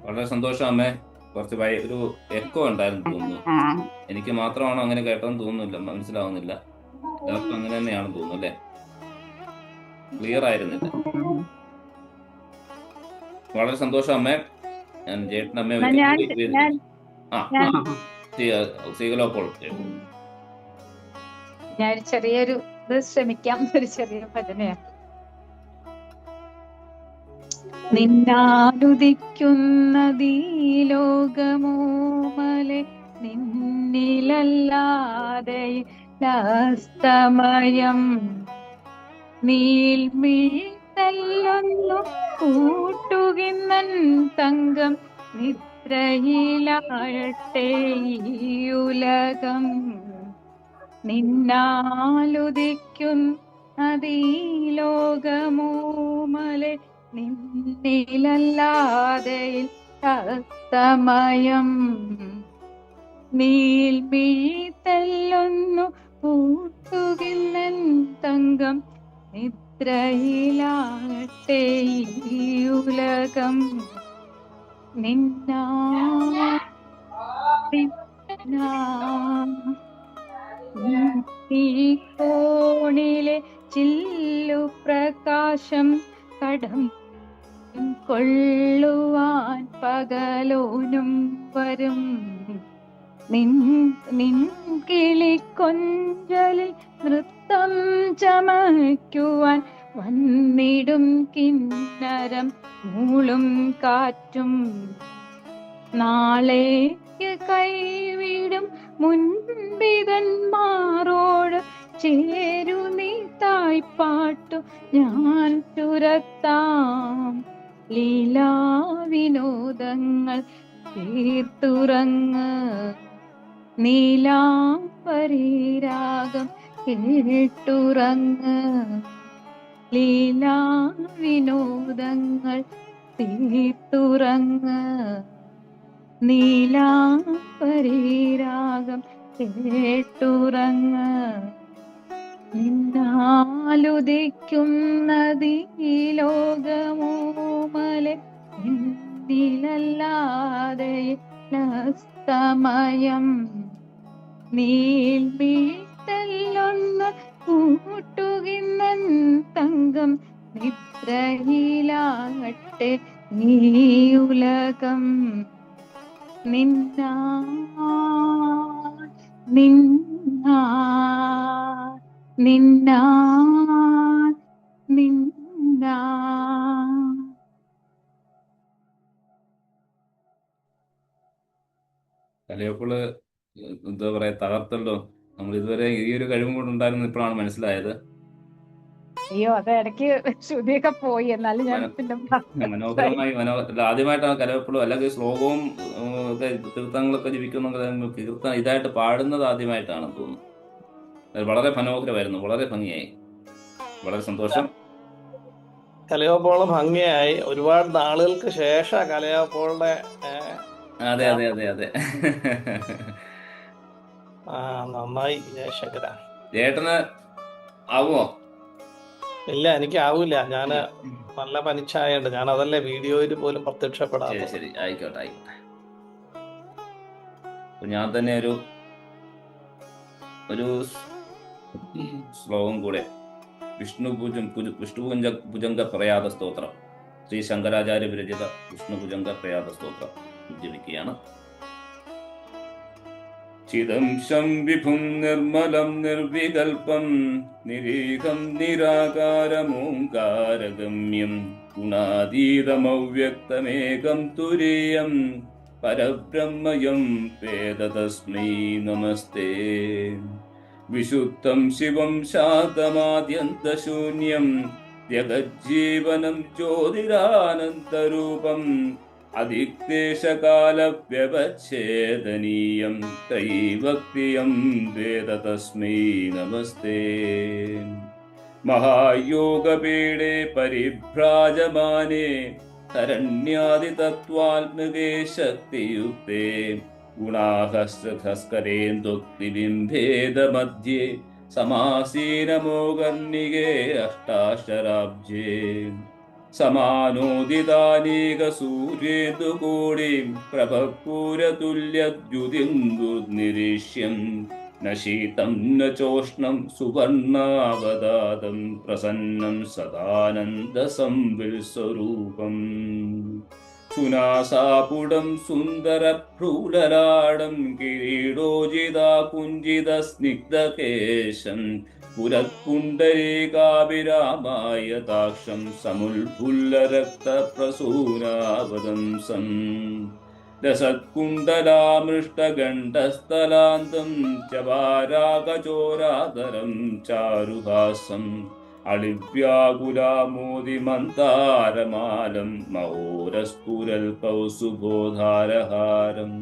വളരെ സന്തോഷം അമ്മേ. കുറച്ച് ഒരു എക്കോ ഉണ്ടായിരുന്നു തോന്നുന്നു. എനിക്ക് മാത്രമാണോ അങ്ങനെ കേട്ടതെന്ന് തോന്നുന്നില്ല, മനസ്സിലാവുന്നില്ല. എല്ലാവർക്കും അങ്ങനെ തന്നെയാണെന്ന് തോന്നുന്നു അല്ലേ? ക്ലിയർ ആയിരുന്നില്ല. വളരെ സന്തോഷം അമ്മേ. ഞാൻ ജേട്ടനമ്മേ സീകലോപ്പോൾ ഞാൻ ചെറിയൊരു ഇത് ശ്രമിക്കാം. ഒരു ചെറിയ ഭജനയാണ്. നിന്നാലുദിക്കുന്നതീ ലോകമോമലെ നിന്നിലല്ലാതെ അസ്തമയം നീൽമിഴിത്തല്ലൊന്നു കൂട്ടുകിന്നൻ തങ്കം നിദ്രയിലാഴട്ടെ ഈ ഉലകം നിന്നാലുദിക്കുന്നതീ ലോകമോമലെ നിന്നിലല്ലാതെ അസ്തമയം നീൽമിഴിത്തല്ലൊന്നു കൂട്ടുകിന്നൻ തങ്കം നിദ്രയിലാകട്ടെ ഈ ഉലകം കോണിലെ ചില്ലു പ്രകാശം കടം കൊള്ളുവാൻ പകലോനും വരും നിൻ കിളിക്കൊഞ്ചലിൽ നൃത്തം ചമയ്ക്കുവാൻ വന്നിടും കിന്നരം മൂളും കാറ്റും നാളേക്ക് കൈവിടും മുൻപിതന്മാരോട് ചേരു നീ തായ്പാട്ടു ഞാൻ ചുരത്താം ലീലാവിനോദങ്ങൾ തീർത്തുറങ്ങ് നീലാംബരീരാഗം കേട്ടുറങ്ങ് ലീലാവിനോദങ്ങൾ തീർത്തുറങ്ങ് നീലാംബരീരാഗം കേട്ടുറങ്ങ് നിന്നാലുദിക്കുന്നതീ ലോകമോമലെ നിന്നിലല്ലാതെ അസ്തമയം നീൽമിഴിത്തല്ലൊന്ന് കൂട്ടുകിന്നൻ തങ്കം നിദ്രയിലാകട്ടെ ഈ ഉലകം നിന്നാ നിന്നാ നിന്നാ നിന്നാ കലയപ്പോൾ എന്താ പറയാ, തകർത്തല്ലോ. നമ്മൾ ഇതുവരെ ഈ ഒരു കഴിവും കൊണ്ട് ഉണ്ടായിരുന്നു, ഇപ്പോഴാണ് മനസ്സിലായത്. അയ്യോ അത് ഇടയ്ക്ക് ശ്രുതിയൊക്കെ പോയി. എന്നാലും ഞാൻ പിന്നെ മനോഹരമായി ആദ്യമായിട്ടാണ് കലയപ്പോഴും അല്ലെങ്കിൽ ശ്ലോകവും ഒക്കെ കീർത്തനങ്ങളൊക്കെ ജപിക്കുന്ന കീർത്തനം ഇതായിട്ട് പാടുന്നത് ആദ്യമായിട്ടാണെന്ന് തോന്നുന്നു. അത് വളരെ മനോഹരമായിരുന്നു, വളരെ ഭംഗിയായി. വളരെ സന്തോഷം. കലയോപ്പോള് ഭംഗിയായി. ഒരുപാട് നാളുകൾക്ക് ശേഷം കലയോപ്പോളുടെ അതെ അതെ അതെ അതെ നന്നായി. ജയശങ്കര ചേട്ടന് ആവുമോ? ഇല്ല, എനിക്ക് ആവൂല. ഞാന് നല്ല പനിച്ചായുണ്ട്. ഞാൻ അതല്ലേ വീഡിയോയിൽ പോലും പ്രത്യക്ഷപ്പെടാം. ശരി ആയിക്കോട്ടെ ആയിക്കോട്ടെ. ഞാൻ തന്നെ ഒരു ശ്ലോകം കൂടെ വിഷ്ണുഭുജംഗ പ്രയാത സ്തോത്രം, ശ്രീ ശങ്കരാചാര്യ വിരചിത വിഷ്ണുഭുജംഗ പ്രയാത സ്തോത്രം ജപിക്കുകയാണ്. ചിദംശം വിഭും നിർമ്മലം നിർവികൽപം നിരീഹം നിരാകാരമോങ്കാരഗമ്യം ഗുണാതീതമവ്യക്തമേകം തുരീയം പരബ്രഹ്മയം വേദ തസ്മൈ നമസ്തേ. വിശുദ്ധം ശിവം ശാന്തമാദ്യന്തശൂന്യം ജഗജ്ജീവനം ജ്യോതിരാനന്തരൂപം അതിക്ലേശകാലവ്യവച്ഛേദനീയം ത്രൈവക്തിയം വേദ തസ്മൈ നമസ്തേ. മഹായോഗപീഠേ പരിഭ്രാജമാനേ തരണ്യാദിതത്വാത്മകേ ശക്തിയുക്തേ ഗുണാഹസ്രധസ്കരേന്ദുക്തിബിംഭേദമധ്യേ സമാസീനമോകർണികേ അഷ്ടാക്ഷരാബ്ജേ. സമാനോദിതാനീകസൂര്യേന്ദുകോടിം പ്രഭപൂരതുല്യദ്യുതിർനിരീക്ഷ്യം ന ശീതം ന ചോഷ്ണം സുവർണാവതാതം പ്രസന്നം സദാനന്ദസംവിൽസ്വരൂപം. സുനാസാപുടം സുന്ദരഭ്രൂലലാടം കിരീടോജിതാകുഞ്ചിതസ്നിഗ്ധകേശം പുരത്പുണ്ഡരീകാഭിരാമായതാക്ഷം സമുൽഫുല്ലരക്തപ്രസൂനാവദംസം. രസത്കുണ്ടലാമൃഷ്ടഗണ്ഡസ്ഥലാന്തം ചവാരാഗചോരാതരം ചാരുഹാസം അളിവ്യാകുലാമോദിമന്താരമാലം മഹോരസ്ഫുരൽ കൗസുഭോധാരഹാരം.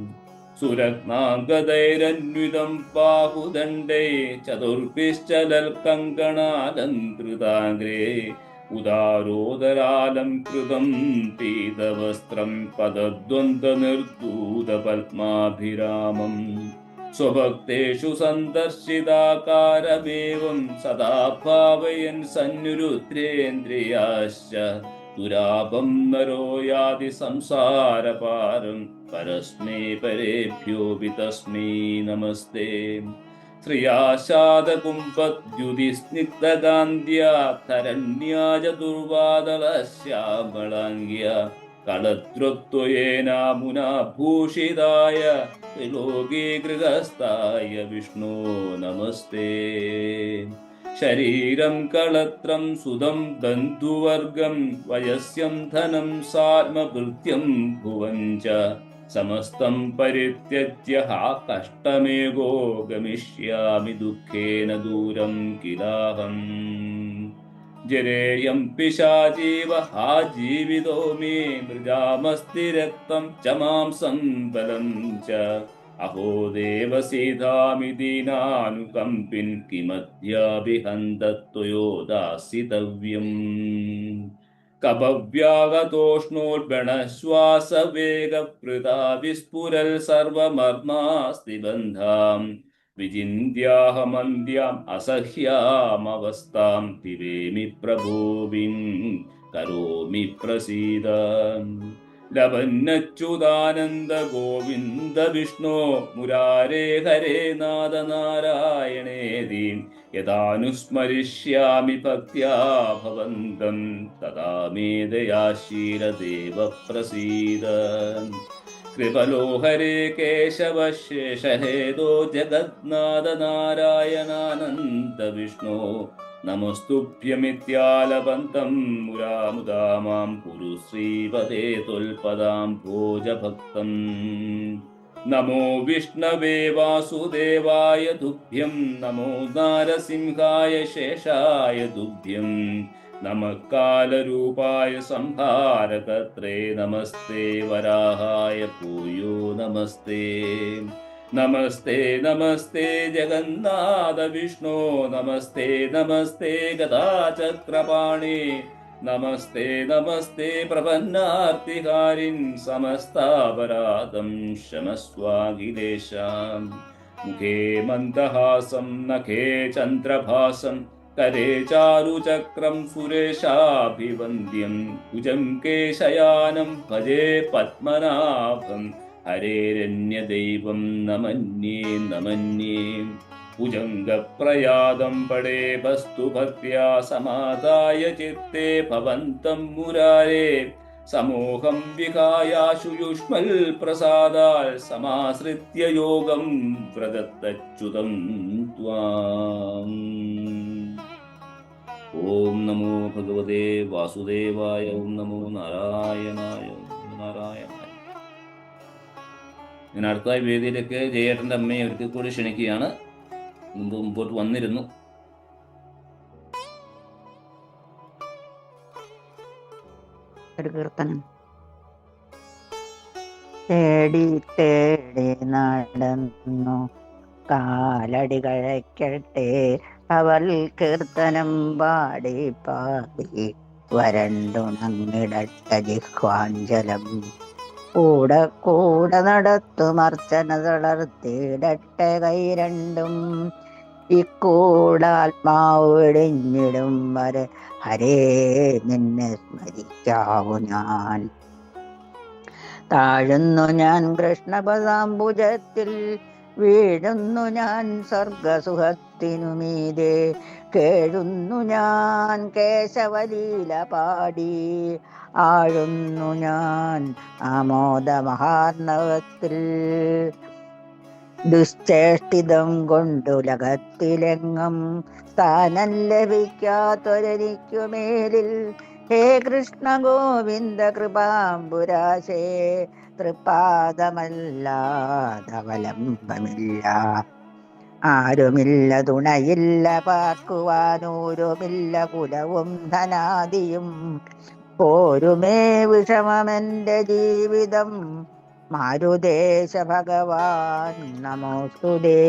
സുരത്നാംഗതൈരന്വിതം ബാഹുദണ്ഡേ ചതുർഭിശ്ചലൽ കങ്കണാലങ്കൃതാഗ്രേ ഉദാരോദരാലം കൃതം പീതവസ്ത്രം പദദ്വന്ദ്വനിർദൂതപത്മാഭിരാമം. സ്വഭക്തേഷു സന്ദർശിതാകാരമേവം സദാ ഭാവയൻ സന്നിരുദ്രേന്ദ്രിയാശ്ച ദുരാപം നരോ യാതി സംസാരപാരം പരസ്മൈ പരേഭ്യോപി തസ്മൈ നമസ്തേ. ശ്രിയാശാദകുംഭദ്യുതിസ്നിഗ്ധകാന്ത്യാ തരണ്യാജ ദുർവാദളശ്യാമളാംഗ്യ കളദ്രുത്വയേനാമുനാ ഭൂഷിതായ ത്രിലോകീഗൃഹസ്ഥായ വിഷ്ണോ നമസ്തേ. ശരീരം കളത്രം സുതം ബന്ധുവർഗം വയസ്യം ധനം സാത്മഭൃത്യം ഭുവം ച സമസ്തം പരിത്യജ്യ ഹാ കഷ്ടമേകോ ഗമിഷ്യാമി ദുഃഖേന ദൂരം കിലാഹം. ജരേയം പിശാചീവ ഹാ ജീവിതോ മേ മൃജാമസ്തി രക്തം ച മാംസം ബലം ച അഹോ ദേവസീതാമി ദീനാനുകമ്പിൻ കിമദ്യാഭിഹന്തത്വയോ ദാസിതവ്യം. കപവ്യാഗതോഷ്ണോൽബണശ്വാസവേഗപ്രദാ വിസ്ഫുരൽ സർവമർമാസ്തി ബന്ധാം വിചിന്യാഹമന്ത്യാം അസഹ്യാമവസ്ഥാം തിവേമി പ്രഭോവിൻ കരോമി പ്രസീദ. ലവന്നച്യുതാനന്ദ ഗോവിന്ദ വിഷ്ണോ മുരാരേ ഹരേ നാഥ നാരായണേതി യഥാനുസ്മരിഷ്യാമി ഭക്ത്യാ ഭവന്തം തഥാ മേ ദയാശീലദേവ പ്രസീദ. കൃപലോ ഹരേ കേശവ ശേഷഹേതോ ജഗന്നാഥ നാരായണാനന്ദ വിഷ്ണോ നമസ്തുഭ്യമിത്യാലപന്തം മുരാമുദാ മാം കുരു ശ്രീപദേ ത്വൽപദാം ഭോജഭക്തം. നമോ വിഷ്ണവേ വാസുദേവായ തുഭ്യം നമോ നാരസിംഹായ ശേഷായ തുഭ്യം നമഃ കാലരൂപായ സംഹാരകർത്രേ നമസ്തേ വരാഹായ ഭൂയോ നമസ്തേ. നമസ്തേ നമസ്തേ ജഗന്നാഥ വിഷ്ണോ നമസ്തേ നമസ്തേ ഗദാചക്രപാണി നമസ്തേ നമസ്തേ പ്രപന്നാർത്തിഹാരിൻ സമസ്താപരാധം ശമസ്വാഖിലേശാം. മുഖേ മന്ദഹാസം നഖേ ചന്ദ്രഭാസം കരേ ചാരുചക്രം സുരേശാഭിവന്ദ്യം കുജം കേശയാനം ഭജേ പത്മനാഭം ഹരേരന്യദൈവം നമന്യേ നമന്യേ. ഭുജംഗപ്രയാദം പടേ വസ്തു ഭക്ത്യാ സമാദായ ചിത്തേ ഭവന്തം മുരാരേ സമൂഹം വിഹായാശു യുഷ്മൽ പ്രസാദാൽ സമാശ്രിത്യ യോഗം വ്രതത്തച്യുതം ത്വാം. ഓം നമോ ഭഗവതേ വാസുദേവായ. ഓം നമോ നാരായണായ. നാരായണായ. ഞാൻ അടുത്തതായി വേദിയിലേക്ക് ജയേട്ടൻ്റെ അമ്മയെ ഒരിക്കൽ കൂടി ക്ഷണിക്കുകയാണ്. മുമ്പോട്ട് വന്നിരുന്നു. ഒരു കീർത്തനം. തേടി തേടി നടന്നു കാലടികളയ്ക്കട്ടെ അവൾ കീർത്തനം പാടി പാടി വരണ്ടുണങ്ങിടട്ട ജിഹ്വാഞ്ചലം. കൂടെ കൂടെ നടത്തുമർച്ചന തളർത്തിയിടട്ടെ കൈ രണ്ടും. ഇക്കൂടാത്മാവ് വെടിഞ്ഞിടും വരെ ഹരേ നിന്നെ സ്മരിക്കാവു ഞാൻ. താഴുന്നു ഞാൻ കൃഷ്ണപദാംബുജത്തിൽ, വീഴുന്നു ഞാൻ സ്വർഗസുഖത്തിനു മീതെ. കേഴുന്നു ഞാൻ കേശവലീല പാടി, ആഴുന്നു ഞാൻ ആമോദമഹാർണവത്തിൽ. ദുശ്ചേഷ്ടിതം കൊണ്ടുലകത്തിലെങ്ങും സ്ഥാനം ലഭിക്കാത്തൊരനിക്കുമേലിൽ ഹേ കൃഷ്ണ ഗോവിന്ദ കൃപാംബുരാശേ. തൃപാദമല്ലാതവലംബമില്ല, ആരുമില്ല തുണയില്ല, പാർക്കുവാനൂരുമില്ല കുലവും ധനാദിയും. പോരുമേ വിഷമമെന്റെ ജീവിതം, മാരുദേശ ഭഗവാൻ നമോസ്തുതേ.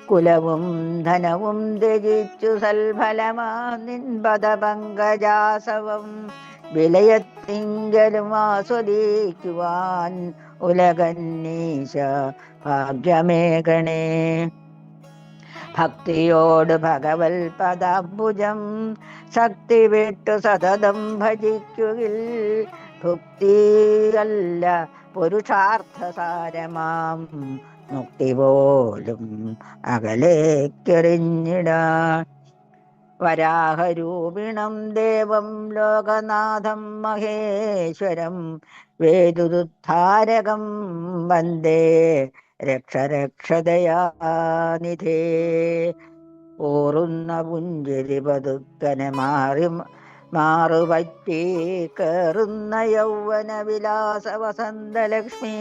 കുലവും ധനവും ത്യജിച്ചു സൽഫലമാ നിൻപദപങ്കജാസവം. വിലയത്തിങ്കലും ആസ്വദിക്കുവാൻ ഉലകന്നീശ ഭാഗ്യമേകണേ. ഭക്തിയോട് ഭഗവൽ പദാംബുജം ശക്തി വിട്ടു സതതം ഭജിക്കുകിൽ. ഭുക്തിയല്ല പുരുഷാർത്ഥ സാരമാം, മുക്തി പോലും അകലേക്കെറിഞ്ഞിടാൻ. വരാഹരൂപിണം ദേവം ലോകനാഥം മഹേശ്വരം, വേദുദ്ധാരകം വന്ദേ രക്ഷരക്ഷതയാനിധേ. ഓറുന്ന പുഞ്ചിരി പതുക്കനെ മാറുപറ്റി കേറുന്ന യൗവന വിലാസ വസന്തലക്ഷ്മി.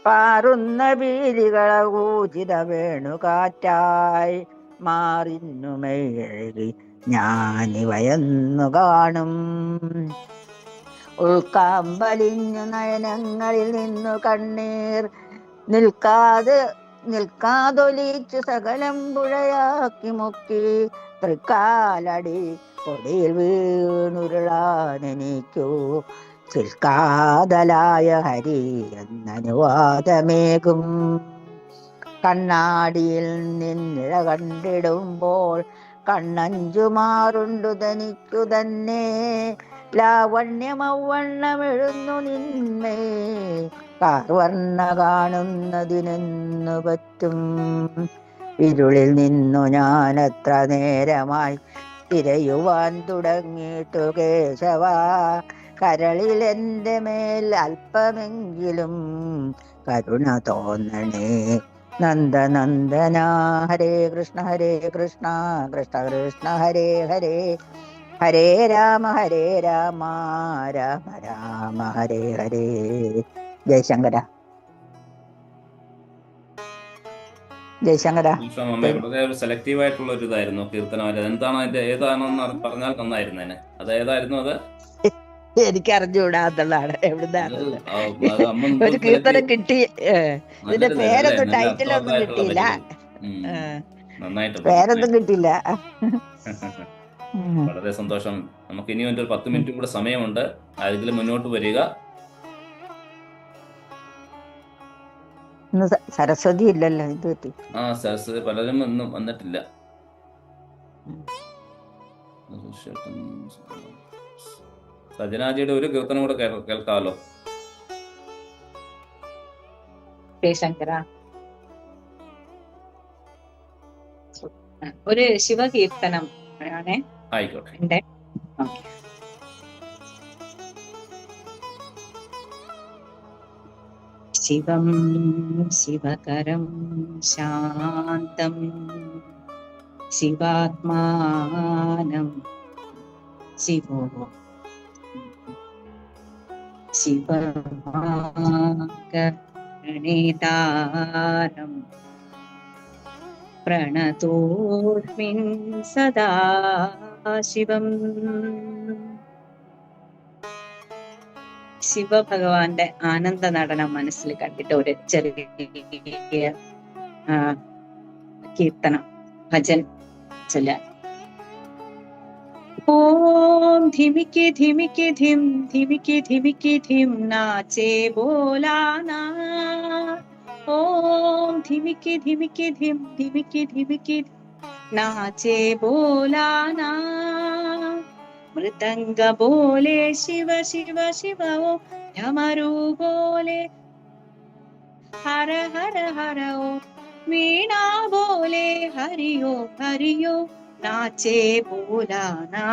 പാറുന്ന പീലികളകൂചിത വേണുകാറ്റായി മാറിന്നുമെഴുകി ഞാനിവയെന്നു കാണും. ഉൾക്കാമ്പലിഞ്ഞു നയനങ്ങളിൽ നിന്നു കണ്ണീർ നിൽക്കാതൊലിച്ചു സകലം പുഴയാക്കി മുക്കി. തൃക്കാലടി കൊടിയിൽ വീണുരുളാനെനിക്കു ചിൽക്കാതലായ ഹരി എന്നനുവാദമേകും. കണ്ണാടിയിൽ നിന്നിഴ കണ്ടിടുമ്പോൾ കണ്ണഞ്ചു മാറുണ്ടു തനിക്കു തന്നെ. ലാവണ്യമൗവണ്ണമെഴുന്നു നിന്മേ കാർവർണ്ണ കാണുന്നതിനെന്നു പറ്റും. ഇരുളിൽ നിന്നു ഞാൻ എത്ര നേരമായി തിരയുവാൻ തുടങ്ങിയിട്ടു കേശവ. കരളിൽ എൻ്റെ മേൽ അല്പമെങ്കിലും കരുണ തോന്നണേ നന്ദനന്ദന. ഹരേ കൃഷ്ണ കൃഷ്ണ കൃഷ്ണ ഹരേ ഹരേ. ഹരേ രാമ രാമ രാമ ഹരേ ഹരേ. ജയശങ്കര. ജയശങ്കര. വളരെ ഒരു സെലക്റ്റീവ് ആയിട്ടുള്ള ഒരു ഇതായിരുന്നു കീർത്തനം. എന്താണ് അതിന്റെ ഏതാണെന്ന് പറഞ്ഞാൽ നന്നായിരുന്നേനെ. അത് ഏതായിരുന്നു? അത് എനിക്ക് അറിഞ്ഞുകൂടാന്നുള്ളതാണ്. എവിടുന്നാണ് ഒരു കീർത്തനം കിട്ടി. ഇതിന്റെ പേരൊന്നും ടൈറ്റിലൊന്നും കിട്ടിയില്ല. പേരൊന്നും കിട്ടിയില്ല. വളരെ സന്തോഷം. നമുക്ക് ഇനിയും ഒരു 10 മിനിറ്റ് കൂടെ സമയമുണ്ട്. ആരെങ്കിലും മുന്നോട്ട് വരിക. സരസ്വതി ഇല്ലല്ലോ. ഇത് പറ്റി സരസ്വതി പലരും ഒന്നും വന്നിട്ടില്ല. സജനാജിയുടെ ഒരു കീർത്തനം കൂടെ കേൾക്കാമല്ലോ. ശങ്കര. ഒരു ശിവകീർത്തനം ആണേ. ആയിക്കോട്ടെ. ശിവം ശിവകരം ശാന്തം ശിവാത്മാനം ശിവോ ശിവമാകരണേതാരം പ്രണതോസ്മിൻ സദാ ശിവം. ശിവഭഗവാന്റെ ആനന്ദ നടനം മനസ്സിൽ കണ്ടിട്ട് ഒരു ചെറിയ കീർത്തനം ഭജൻ ചൊല്ലാൻ. ഓം ധിമിക്കി ധിമിക്കി ധിം ധിമിക്കി ധിമിക്കി ധിം നാച്ചേ ബോലാനാ. ഓം ധിമിക്കി ധിമിക്കി ധിം ധിമിക്കി ധിമിക്കി നാച്ചേ ബോലാനാ. മൃദംഗ ബോലെ ശിവ ശിവ ശിവ ഓം ധമരു ബോലെ ഹര ഹര ഹര ഓം വീണാ ബോലെ ഹരിയോ ഹരിയോ നാച്ചേ ബോലാനാ.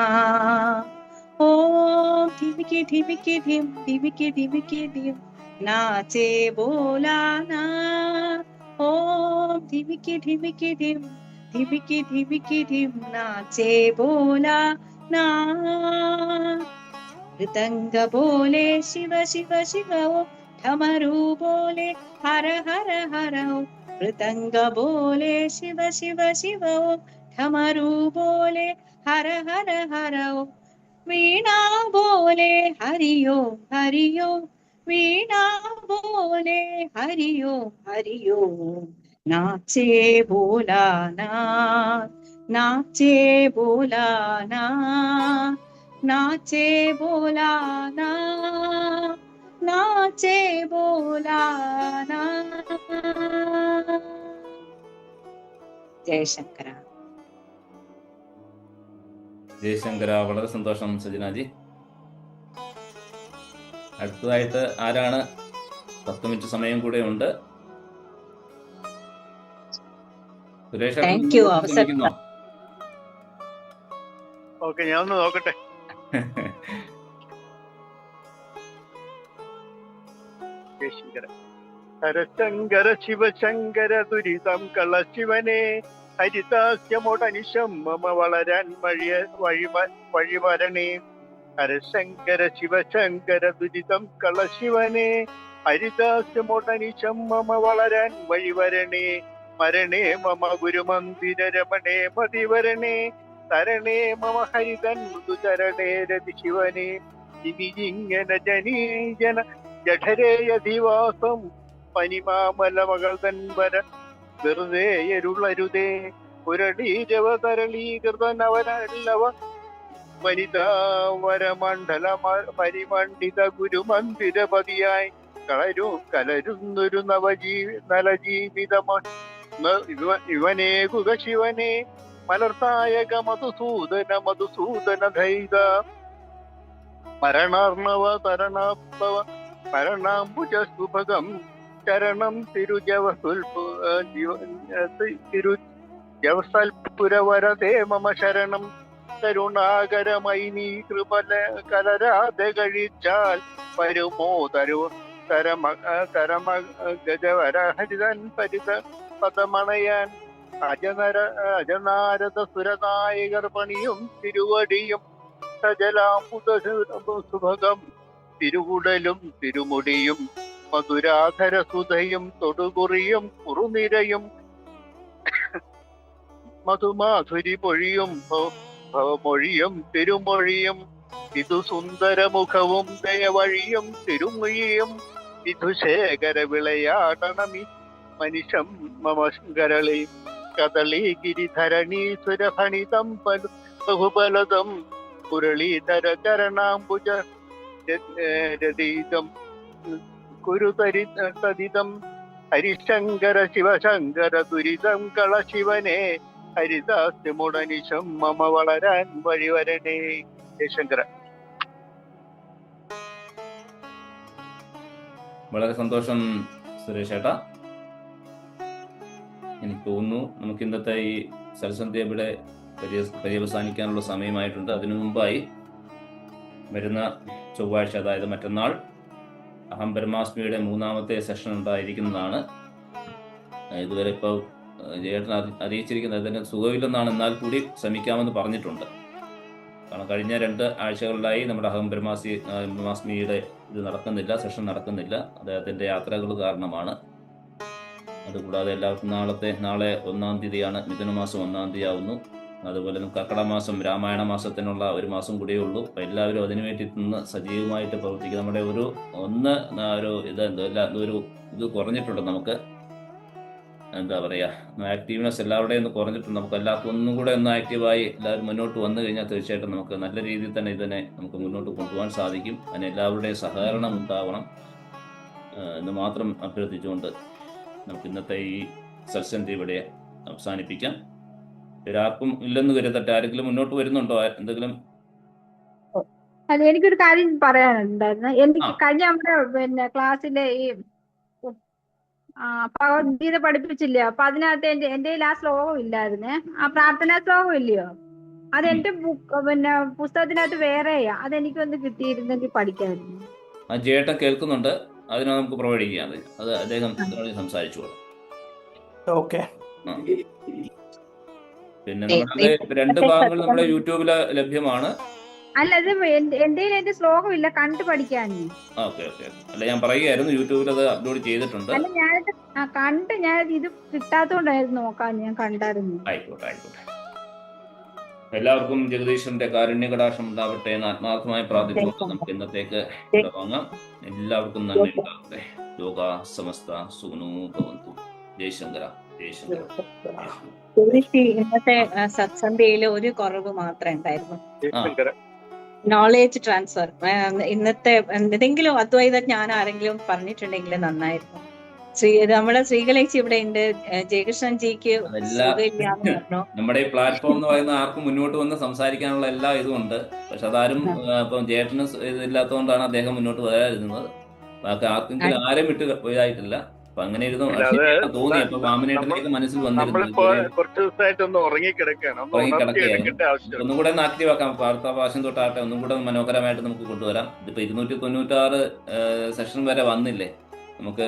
ഓം ധിമിക്കി ധിമിക്കി ധിം ധിമിക്കി ധിമിക്കി ധിം നാച്ചേ ബോലാനാ. ഓം ധിമിക്കി ധിമിക്കി ധിം ധിമിക്കി ധിമിക്കി ധിം നാച്ചേ ബോലാനാ. മൃദംഗ ബോലെ ശിവ ശിവ ശിവ ഓം ധമരു ബോലെ ഹര ഹര ഹര ഓം മൃദംഗ ബോലെ ശിവ ശിവ ശിവ ഓം ധമരു ബോലെ ഹര ഹര ഹര ഓം വീണാ ബോലെ ഹരിയോ ഹരിയോ വീണാ ബോലെ ഹരിയോ ഹരിയോ നാച്ചേ ബോലാനാ. നാച്ചേ ബോലാനാ നാച്ചേ ബോലാനാ നാച്ചേ ബോലാനാ. ജയശങ്കര. ജയശങ്കര. വളരെ സന്തോഷം സജനാജി. അടുത്തതായിട്ട് ആരാണ്? 10 മിനിറ്റ് സമയം കൂടെ ഉണ്ട്. സുരേഷ് Thank you, അവസരം. ഓക്കെ, ഞാൻ ഒന്ന് നോക്കട്ടെ. ശങ്കര ഹരശങ്കര ശിവശങ്കര ദുരിതം കളശിവനെ ഹരിതാസ്യമോടനിശം മമ വളരാൻ വഴിവരണേ. ഹരശങ്കര ശിവശങ്കര ദുരിതം കളശിവനെ ഹരിതാസ്യമോടനിശം മമ വളരാൻ വഴിവരണേ. മരണേ മമ ഗുരുമന്ദിര രമണേ മതിവരണേ. തരണേ മമ ഹരിതൻ മൃദുചരണേ രതി ശിവനെ. ദിവിജിങ്ങന ജനീജന ജഠരേയധിവാസം പനിമാമല മകൾ തൻവര വെറുതെ എരുളരുതേ. പുരളീരവതരളീകൃതനവനല്ലവ വനിതാവരമണ്ഡല പരിമണ്ഡിത ഗുരുമന്ദിരപതിയായി കലരുന്നൊരു നലജീവിതമായി ഇവനേകുക ശിവനെ. മലർത്തായക മധുസൂദന മധുസൂദന ധൈത മരണാർണവ തരണാപ്തവ മരണാംബുജ സുഭഗം ചരണം തിരുജവസൽപുരവരതേ മമ ശരണം. കരുണാകരമൈ നീ കൃപല കലരാതെ കഴിച്ചാൽ വരുമോ ഗജവര ഹരിതൻ പരിത പദമണയാൻ. അജനാരദ സുരനായകർ പണിയും തിരുവടിയും സജലാംബുദ സുഭഗം തിരുകുടലും തിരുമുടിയും മധുരാധര സുധയും തൊടുകുറിയും കുറുനിരയും മധുമാധുരി പൊഴിയും ഭവമൊഴിയും തിരുമൊഴിയും ഇതു സുന്ദരമുഖവും ദയവഴിയും തിരുമൊഴിയും വിധുശേഖര വിളയാടണമി മനുഷം മമ കരളി കദളി ഗിരിധരണീസുരഭണിതം ബഹുബലതം മുരളീധര ചരണാംബുജ രതീതം കുരുതരിതം ഹരിശങ്കര ശിവശങ്കര ദുരിതം കളശിവനെ ഹരിദാസ്യമുടനിശം മമ വളരാൻ വഴിവരണേ. ജയശങ്കര. വളരെ സന്തോഷം സുരേഷ് ഏട്ടാ. എനിക്ക് തോന്നുന്നു നമുക്ക് ഇന്നത്തെ ഈ സരസന്ധ്യ ഇവിടെ പര്യവസാനിക്കാനുള്ള സമയമായിട്ടുണ്ട്. അതിനു മുമ്പായി വരുന്ന ചൊവ്വാഴ്ച, അതായത് മറ്റന്നാൾ അഹം ബ്രഹ്മാസ്മിയുടെ 3ാമത്തെ സെഷൻ ഉണ്ടായിരിക്കുന്നതാണ്. ഇതുവരെ ഇപ്പോൾ ജയേട്ടൻ അറിയിച്ചിരിക്കുന്നത് ഇതിന് സുഖമില്ലെന്നാണ്, എന്നാൽ കൂടി ശ്രമിക്കാമെന്ന് പറഞ്ഞിട്ടുണ്ട്. കാരണം കഴിഞ്ഞ 2 ആഴ്ചകളിലായി നമ്മുടെ അഹം ബ്രഹ്മാസ്മിയുടെ ഇത് നടക്കുന്നില്ല, സെഷൻ നടക്കുന്നില്ല. അദ്ദേഹത്തിൻ്റെ യാത്രകൾ കാരണമാണ്. അതുകൂടാതെ എല്ലാവർക്കും നാളെ 1-ാം തീയതിയാണ്, മിഥുനമാസം 1-ാം തീയതി ആവുന്നു. അതുപോലെ കർക്കിടക മാസം രാമായണ മാസത്തിനുള്ള 1 മാസം കൂടിയേ ഉള്ളൂ. അപ്പോൾ എല്ലാവരും അതിനുവേണ്ടി നിന്ന് സജീവമായിട്ട് പ്രവർത്തിക്കുക. നമ്മുടെ ഇത് കുറഞ്ഞിട്ടുണ്ട്. നമുക്ക് എന്താ പറയുക, ആക്റ്റീവ്നെസ് എല്ലാവരുടെയും ഒന്ന് കുറഞ്ഞിട്ടുണ്ട്. നമുക്ക് എല്ലാവർക്കും ഒന്നും കൂടെ ഒന്ന് ആക്റ്റീവായി എല്ലാവരും മുന്നോട്ട് വന്നു കഴിഞ്ഞാൽ തീർച്ചയായിട്ടും നമുക്ക് നല്ല രീതിയിൽ തന്നെ ഇതിനെ നമുക്ക് മുന്നോട്ട് കൊണ്ടുപോകാൻ സാധിക്കും. അതിന് എല്ലാവരുടെയും സഹകരണം ഉണ്ടാവണം എന്ന് മാത്രം അഭ്യർത്ഥിച്ചുകൊണ്ട് നമുക്ക് ഇന്നത്തെ ഈ സത്സന്ധി ഇവിടെ അവസാനിപ്പിക്കാം. ആർക്കും ഇല്ലെന്ന് കരുതട്ടെ. ആരെങ്കിലും മുന്നോട്ട് വരുന്നുണ്ടോ? എന്തെങ്കിലും? അല്ല, എനിക്കൊരു കാര്യം പറയാനുണ്ടായിരുന്നു. എനിക്ക് കഴിഞ്ഞ നമ്മുടെ ക്ലാസ്സിലെ ഈ ഭഗവത്ഗീത പഠിപ്പിച്ചില്ലേ, അപ്പൊ അതിനകത്ത് എന്റെ ആ ശ്ലോകം ഇല്ലായിരുന്നേ, ആ പ്രാർത്ഥനാ ശ്ലോകം ഇല്ലയോ, അത് എന്റെ പുസ്തകത്തിനകത്ത് വേറെയാ. അതെനിക്കൊന്ന് കിട്ടിയിരുന്നെങ്കിൽ പഠിക്കാമായിരുന്നു. ആ ജേട്ടൻ കേൾക്കുന്നുണ്ട്, അതിനെ നമുക്ക് പ്രൊവൈഡ് ചെയ്യാം. അത് അദ്ദേഹം സംസാരിച്ചോളൂ. ഓക്കെ. പിന്നെ നമ്മുടെ 2 ഭാഗങ്ങൾ നമ്മുടെ യൂട്യൂബിൽ ലഭ്യമാണ്. അല്ല, ഇത് എന്റെ ശ്ലോകം ഇല്ല, കണ്ടു പഠിക്കാൻ. ഓക്കെ. അല്ല, ഞാൻ പറയുകയായിരുന്നു, യൂട്യൂബിൽ അത് അപ്ലോഡ് ചെയ്തിട്ടുണ്ട്. അല്ല, ഞാനത് ഇത് കിട്ടാത്തോണ്ടായിരുന്നു നോക്കാൻ, ഞാൻ കണ്ടായിരുന്നു. ആയിക്കോട്ടെ. എല്ലാവർക്കും ജഗദീശ്വരന്റെ കാരുണ്യകടാക്ഷം ഉണ്ടാവട്ടെ എന്ന് ആത്മാർത്ഥമായി പ്രാർത്ഥിച്ചുകൊണ്ട് നമുക്ക് ഇന്നത്തേക്ക് വാങ്ങാം. എല്ലാവർക്കും നന്ദി ഉണ്ടാവട്ടെ. ലോക സമസ്ത സുഖനോ ഭവന്തു. ജയശങ്കര. ഇന്നത്തെ സത്സന്ധ്യയില് ഒരു കുറവ് മാത്രമേ ഉണ്ടായിരുന്നു, നോളേജ് ട്രാൻസ്ഫർ. ഇന്നത്തെ എന്തെങ്കിലും അദ്വൈത ജ്ഞാനം ആരെങ്കിലും പറഞ്ഞിട്ടുണ്ടെങ്കിൽ നന്നായിരുന്നു. നമ്മുടെ ശ്രീകലേച്ചി ഇവിടെ ഉണ്ട്, ജയകൃഷ്ണൻ ജിക്ക് നമ്മുടെ ഈ പ്ലാറ്റ്ഫോം എന്ന് പറയുന്ന ആർക്കും മുന്നോട്ട് വന്ന് സംസാരിക്കാനുള്ള എല്ലാ ഇതും ഉണ്ട്. പക്ഷെ അതാരും ഇപ്പം ജേട്ടന് ഇതില്ലാത്തതുകൊണ്ടാണ് അദ്ദേഹം മുന്നോട്ട് വരാതിരുന്നത്. ബാക്കി ആർക്കെങ്കിലും ആരും വിട്ട് പോയതായിട്ടില്ല. അപ്പൊ അങ്ങനെ ഇരുന്നു തോന്നി. അപ്പൊ വാമനേട്ടനിലേക്ക് മനസ്സിൽ വന്നിരുന്നു, ഒന്നും കൂടെ ഒന്ന് ആക്റ്റീവ് ആക്കാം. വാർത്താഭാഷം തൊട്ടാട്ടെ ഒന്നും കൂടെ മനോഹരമായിട്ട് നമുക്ക് കൊണ്ടുവരാം. ഇതിപ്പോ 296 സെഷൻ വരെ വന്നില്ലേ, നമുക്ക്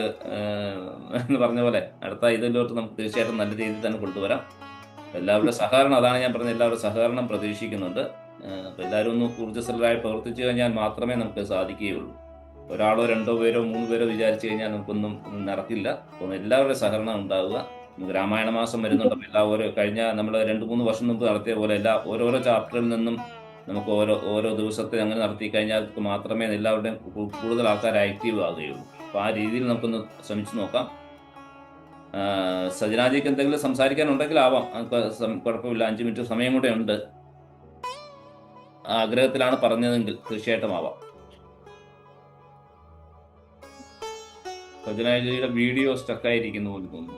എന്ന് പറഞ്ഞ പോലെ അടുത്ത ഇതിലോട്ട് നമുക്ക് തീർച്ചയായിട്ടും നല്ല രീതിയിൽ തന്നെ കൊണ്ടുവരാം. എല്ലാവരുടെ സഹകരണം, അതാണ് ഞാൻ പറഞ്ഞത്, എല്ലാവരുടെ സഹകരണം പ്രതീക്ഷിക്കുന്നുണ്ട്. അപ്പോൾ എല്ലാവരും ഒന്ന് ഊർജ്ജസ്വലരായി പ്രവർത്തിച്ചു കഴിഞ്ഞാൽ മാത്രമേ നമുക്ക് സാധിക്കുകയുള്ളൂ. ഒരാളോ 2 പേരോ 3 പേരോ വിചാരിച്ചു കഴിഞ്ഞാൽ നമുക്കൊന്നും നടക്കില്ല. അപ്പം എല്ലാവരുടെ സഹകരണം ഉണ്ടാവുക. നമുക്ക് രാമായണ മാസം വരുന്നുണ്ട്. കഴിഞ്ഞ നമ്മൾ 2-3 വർഷം മുമ്പ് നടത്തിയ പോലെ ഓരോരോ ചാപ്റ്ററിൽ നിന്നും നമുക്ക് ഓരോ ദിവസത്തെ അങ്ങനെ നടത്തി കഴിഞ്ഞാൽ മാത്രമേ എല്ലാവരുടെയും കൂടുതൽ ആൾക്കാർ ആക്റ്റീവ് ആകുകയുള്ളൂ. അപ്പോൾ ആ രീതിയിൽ നമുക്കൊന്ന് ശ്രമിച്ചു നോക്കാം. സജനാജിക്ക് എന്തെങ്കിലും സംസാരിക്കാനുണ്ടെങ്കിൽ ആവാം, കുഴപ്പമില്ല. 5 മിനിറ്റ് സമയം കൂടെ ഉണ്ട്. ആഗ്രഹത്തിലാണ് പറഞ്ഞതെങ്കിൽ തീർച്ചയായിട്ടും ആവാം. സജനാജിയുടെ വീഡിയോ സ്റ്റക്കായിരിക്കുന്നു പോലെ തോന്നുന്നു.